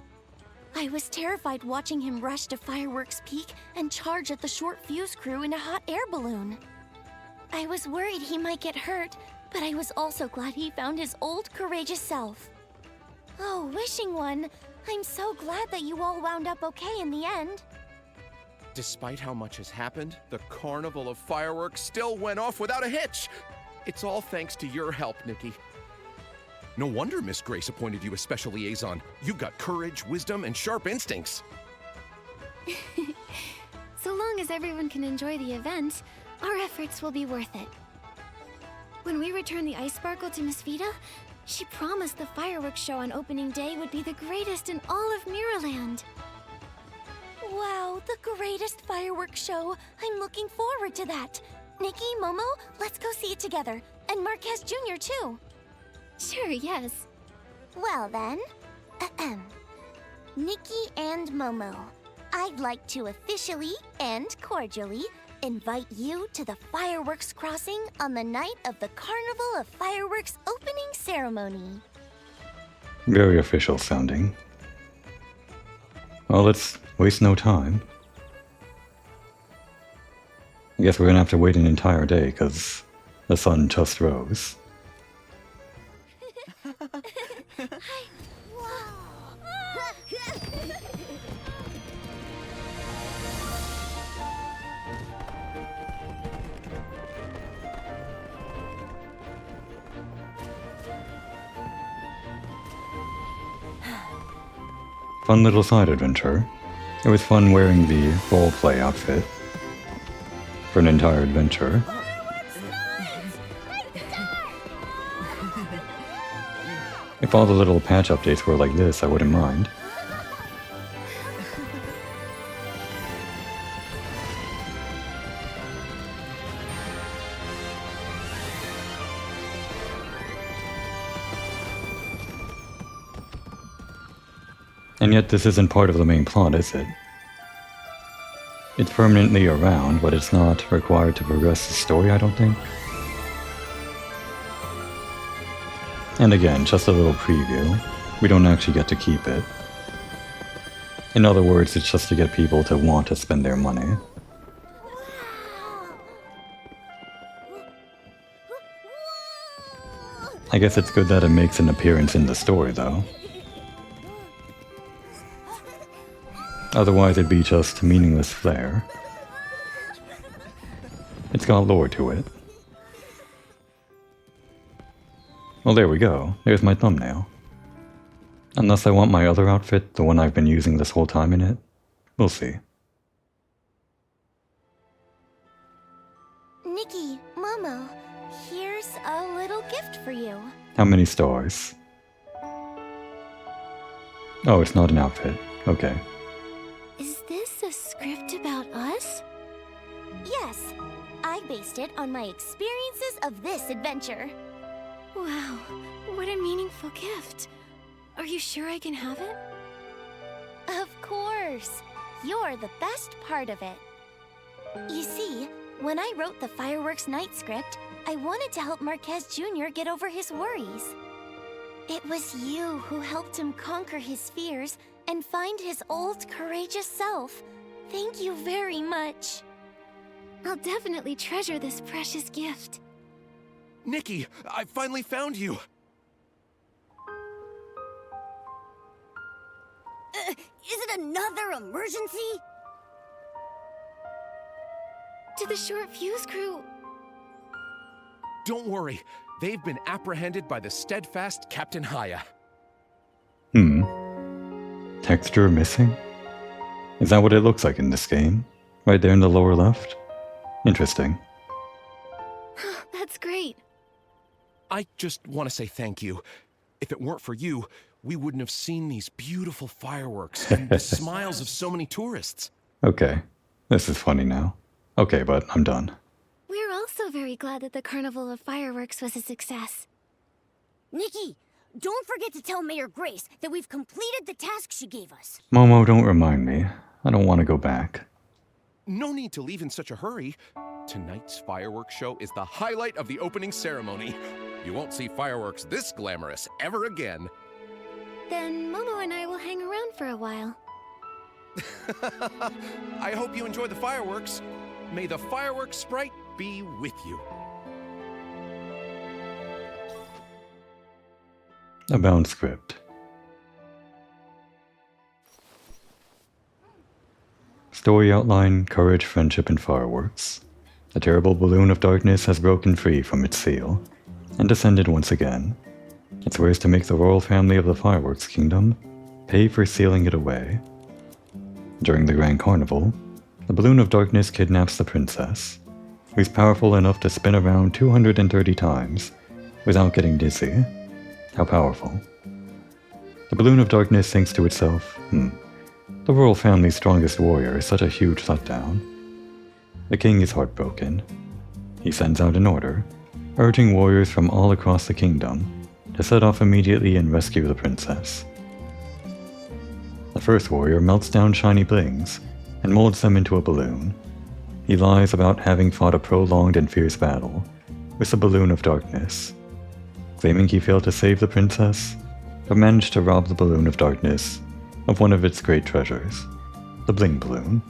I was terrified watching him rush to Fireworks Peak and charge at the short fuse crew in a hot air balloon. I was worried he might get hurt, but I was also glad he found his old courageous self. Oh, Wishing One, I'm so glad that you all wound up okay in the end. Despite how much has happened, the Carnival of Fireworks still went off without a hitch. It's all thanks to your help, Nikki. No wonder Miss Grace appointed you a special liaison. You've got courage, wisdom, and sharp instincts. So long as everyone can enjoy the event, our efforts will be worth it. When we return the Ice Sparkle to Miss Vida, she promised the fireworks show on opening day would be the greatest in all of Mirrorland. Wow, the greatest fireworks show. I'm looking forward to that. Nikki, Momo, let's go see it together. And Marquez Jr. too. Sure, yes. Well then, Nikki and Momo, I'd like to officially and cordially invite you to the fireworks crossing on the night of the Carnival of Fireworks opening ceremony. Very official sounding. Well, let's waste no time. I guess we're gonna have to wait an entire day, because the sun just rose. Fun little side adventure. It was fun wearing the roleplay outfit for an entire adventure. If all the little patch updates were like this, I wouldn't mind. And yet this isn't part of the main plot, is it? It's permanently around, but it's not required to progress the story, I don't think. And again, just a little preview. We don't actually get to keep it. In other words, it's just to get people to want to spend their money. I guess it's good that it makes an appearance in the story, though. Otherwise, it'd be just meaningless flair. It's got lore to it. Well, there we go. There's my thumbnail. Unless I want my other outfit, the one I've been using this whole time in it. We'll see. Nikki, Momo, here's a little gift for you. How many stars? Oh, it's not an outfit. Okay. Is this a script about us? Yes, I based it on my experiences of this adventure. Wow, what a meaningful gift. Are you sure I can have it? Of course. You're the best part of it. You see, when I wrote the Fireworks Night script, I wanted to help Marquez Jr. get over his worries. It was you who helped him conquer his fears and find his old courageous self. Thank you very much. I'll definitely treasure this precious gift. Nikki, I finally found you! Is it another emergency? To the short fuse crew. Don't worry, they've been apprehended by the steadfast Captain Haya. Texture missing? Is that what it looks like in this game? Right there in the lower left? Interesting. That's great. I just want to say thank you. If it weren't for you, we wouldn't have seen these beautiful fireworks and the smiles of so many tourists. Okay, this is funny now. Okay, but I'm done. We're also very glad that the Carnival of Fireworks was a success. Nikki, don't forget to tell Mayor Grace that we've completed the task she gave us. Momo, don't remind me. I don't want to go back. No need to leave in such a hurry. Tonight's fireworks show is the highlight of the opening ceremony. You won't see fireworks this glamorous ever again. Then Momo and I will hang around for a while. I hope you enjoy the fireworks. May the fireworks sprite be with you. A bound script. Story outline, courage, friendship, and fireworks. The terrible balloon of darkness has broken free from its seal, and descended once again. Its ways to make the royal family of the Fireworks Kingdom pay for sealing it away. During the Grand Carnival, the balloon of darkness kidnaps the princess, who's powerful enough to spin around 230 times without getting dizzy. How powerful. The balloon of darkness thinks to itself, the royal family's strongest warrior is such a huge letdown. The king is heartbroken. He sends out an order, urging warriors from all across the kingdom to set off immediately and rescue the princess. The first warrior melts down shiny blings and molds them into a balloon. He lies about having fought a prolonged and fierce battle with the balloon of darkness, claiming he failed to save the princess, but managed to rob the balloon of darkness of one of its great treasures, the bling balloon.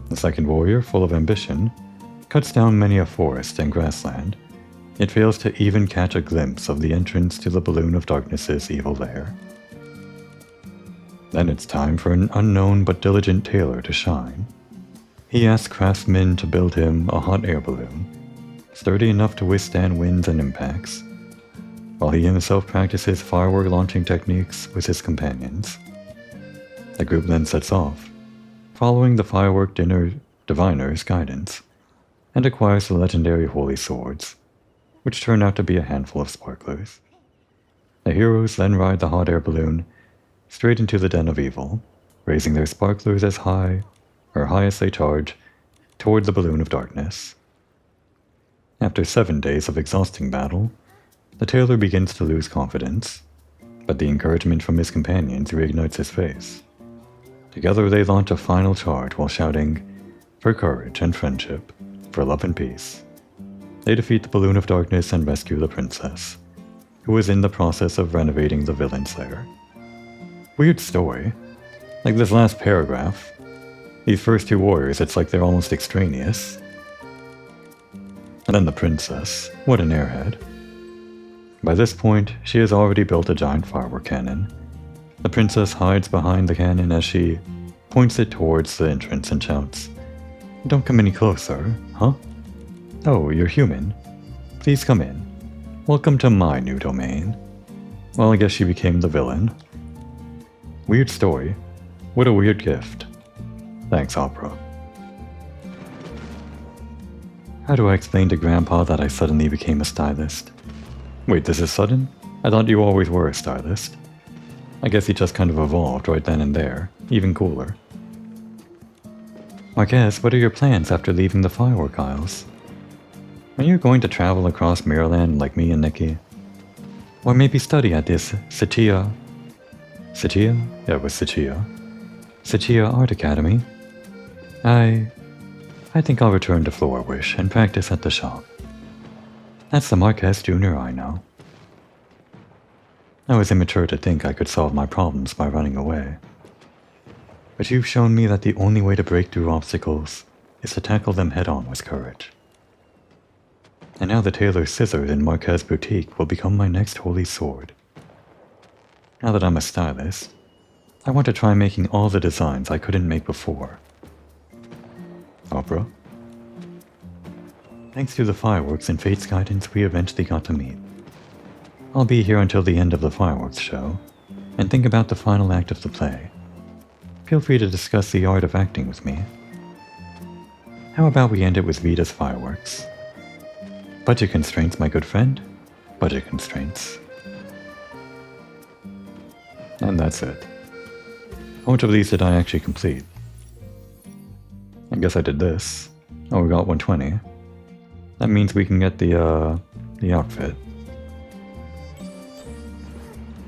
The second warrior, full of ambition, cuts down many a forest and grassland, yet fails to even catch a glimpse of the entrance to the balloon of darkness's evil lair. Then it's time for an unknown but diligent tailor to shine. He asks craftsmen to build him a hot air balloon, sturdy enough to withstand winds and impacts, while he himself practices firework launching techniques with his companions. The group then sets off, following the firework diviner's guidance, and acquires the legendary holy swords, which turn out to be a handful of sparklers. The heroes then ride the hot air balloon straight into the den of evil, raising their sparklers as high as they charge toward the balloon of darkness. After 7 days of exhausting battle, the tailor begins to lose confidence, but the encouragement from his companions reignites his faith. Together they launch a final charge while shouting, "For courage and friendship, for love and peace." They defeat the balloon of darkness and rescue the princess, who was in the process of renovating the villain's lair. Weird story. Like this last paragraph, these first two warriors, it's like they're almost extraneous. And then the princess, what an airhead. By this point, she has already built a giant firework cannon. The princess hides behind the cannon as she points it towards the entrance and shouts, "Don't come any closer, huh? Oh, you're human. Please come in. Welcome to my new domain." Well, I guess she became the villain. Weird story. What a weird gift. Thanks, Opera. How do I explain to Grandpa that I suddenly became a stylist? Wait, this is sudden? I thought you always were a stylist. I guess he just kind of evolved right then and there. Even cooler. Marquez, what are your plans after leaving the firework aisles? Are you going to travel across Maryland like me and Nikki? Or maybe study at this Satia Art Academy? I think I'll return to Floor Wish and practice at the shop. That's the Marquez Jr. I know. I was immature to think I could solve my problems by running away. But you've shown me that the only way to break through obstacles is to tackle them head-on with courage. And now the tailor's scissors in Marquez Boutique will become my next holy sword. Now that I'm a stylist, I want to try making all the designs I couldn't make before. Opera? Thanks to the fireworks and Fate's guidance, we eventually got to meet. I'll be here until the end of the fireworks show, and think about the final act of the play. Feel free to discuss the art of acting with me. How about we end it with Vita's fireworks? Budget constraints, my good friend. Budget constraints. And that's it. How much of these did I actually complete? I guess I did this. Oh, we got 120. That means we can get the outfit.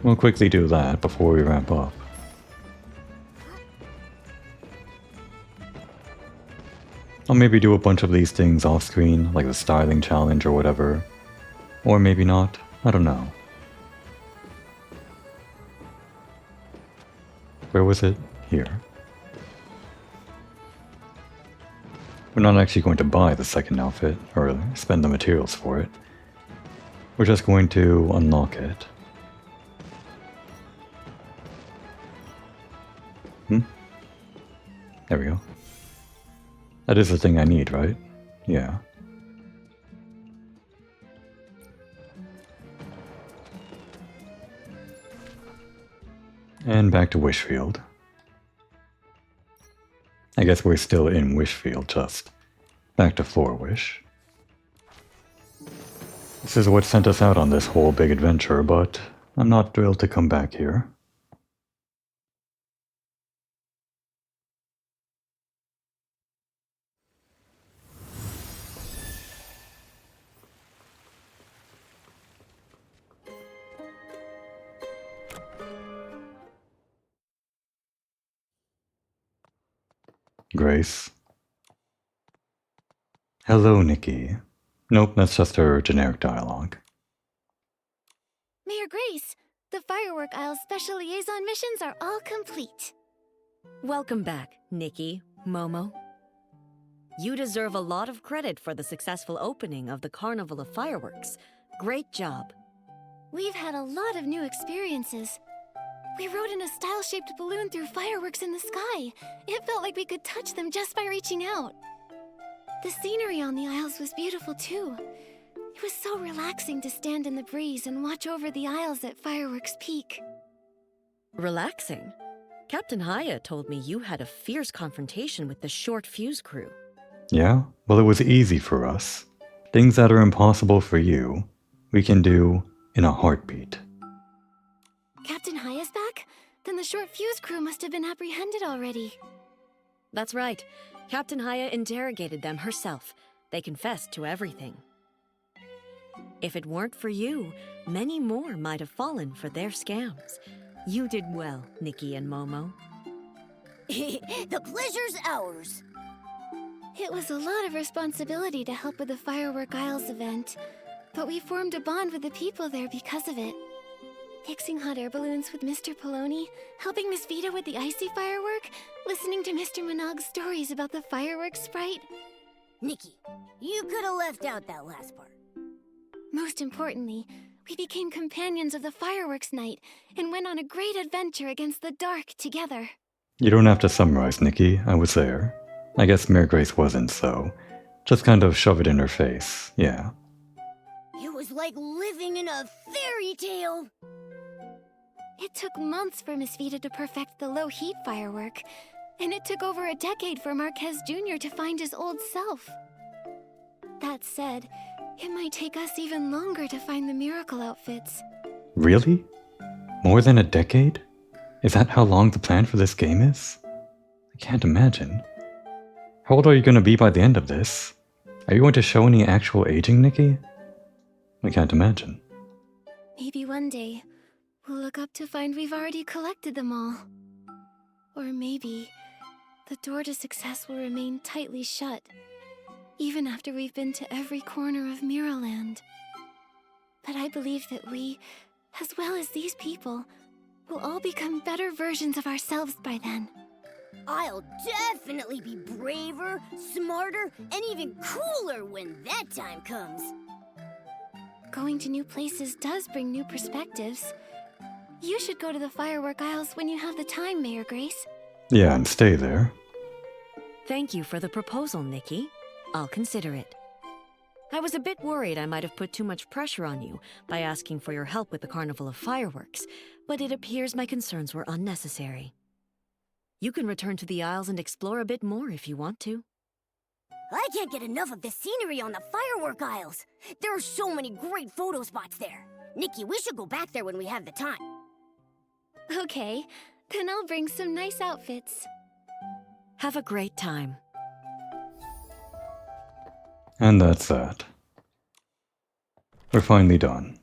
We'll quickly do that before we wrap up. I'll maybe do a bunch of these things off screen, like the styling challenge or whatever. Or maybe not, I don't know. Where was it? Here. We're not actually going to buy the second outfit, or spend the materials for it. We're just going to unlock it. There we go. That is the thing I need, right? Yeah. And back to Wishfield. I guess we're still in Wishfield, just back to Floor Wish. This is what sent us out on this whole big adventure, but I'm not thrilled to come back here. Grace. Hello, Nikki. Nope, that's just her generic dialogue. Mayor Grace, the Firework Isle's special liaison missions are all complete. Welcome back, Nikki, Momo. You deserve a lot of credit for the successful opening of the Carnival of Fireworks. Great job. We've had a lot of new experiences. We rode in a style-shaped balloon through fireworks in the sky. It felt like we could touch them just by reaching out. The scenery on the Isles was beautiful too. It was so relaxing to stand in the breeze and watch over the Isles at Fireworks Peak. Relaxing? Captain Haya told me you had a fierce confrontation with the short fuse crew. Yeah? Well, it was easy for us. Things that are impossible for you, we can do in a heartbeat. Captain Haya's back? Then the short fuse crew must have been apprehended already. That's right. Captain Haya interrogated them herself. They confessed to everything. If it weren't for you, many more might have fallen for their scams. You did well, Nikki and Momo. The pleasure's ours. It was a lot of responsibility to help with the Firework Isles event, but we formed a bond with the people there because of it. Fixing hot air balloons with Mr. Poloni, helping Miss Vita with the icy firework, listening to Mr. Minog's stories about the fireworks sprite. Nikki, you could have left out that last part. Most importantly, we became companions of the fireworks night and went on a great adventure against the dark together. You don't have to summarize, Nikki. I was there. I guess Mayor Grace wasn't, so just kind of shove it in her face, yeah. It was like living in a fairy tale. It took months for Miss Vita to perfect the low-heat firework, and it took over a decade for Marquez Jr. to find his old self. That said, it might take us even longer to find the miracle outfits. Really? More than a decade? Is that how long the plan for this game is? I can't imagine. How old are you going to be by the end of this? Are you going to show any actual aging, Nikki? I can't imagine. Maybe one day, we'll look up to find we've already collected them all. Or maybe the door to success will remain tightly shut, even after we've been to every corner of Mirrorland. But I believe that we, as well as these people, will all become better versions of ourselves by then. I'll definitely be braver, smarter, and even cooler when that time comes. Going to new places does bring new perspectives. You should go to the firework aisles when you have the time, Mayor Grace. Yeah, and stay there. Thank you for the proposal, Nikki. I'll consider it. I was a bit worried I might have put too much pressure on you by asking for your help with the Carnival of Fireworks, but it appears my concerns were unnecessary. You can return to the aisles and explore a bit more if you want to. I can't get enough of the scenery on the firework aisles. There are so many great photo spots there. Nikki, we should go back there when we have the time. Okay, then I'll bring some nice outfits. Have a great time. And that's that. We're finally done.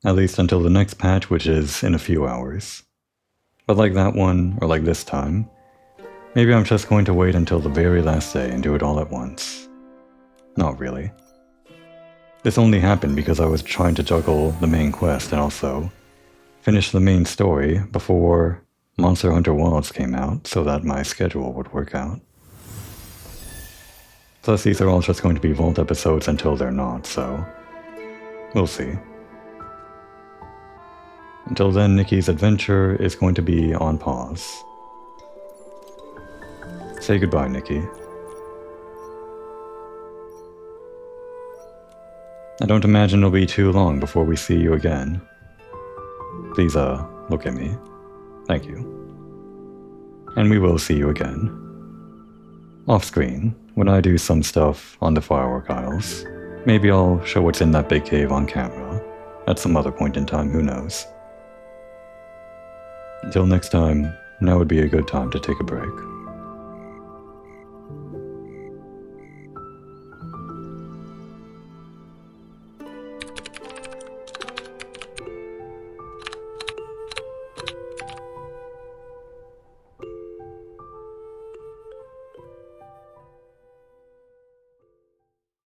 At least until the next patch, which is in a few hours. But like that one, or like this time, maybe I'm just going to wait until the very last day and do it all at once. Not really. This only happened because I was trying to juggle the main quest and also finish the main story before Monster Hunter Wilds came out so that my schedule would work out. Plus these are all just going to be Vault episodes until they're not, so we'll see. Until then, Nikki's adventure is going to be on pause. Say goodbye, Nikki. I don't imagine it'll be too long before we see you again. Please, look at me. Thank you. And we will see you again. Off screen, when I do some stuff on the firework aisles. Maybe I'll show what's in that big cave on camera. At some other point in time, who knows. Until next time, now would be a good time to take a break.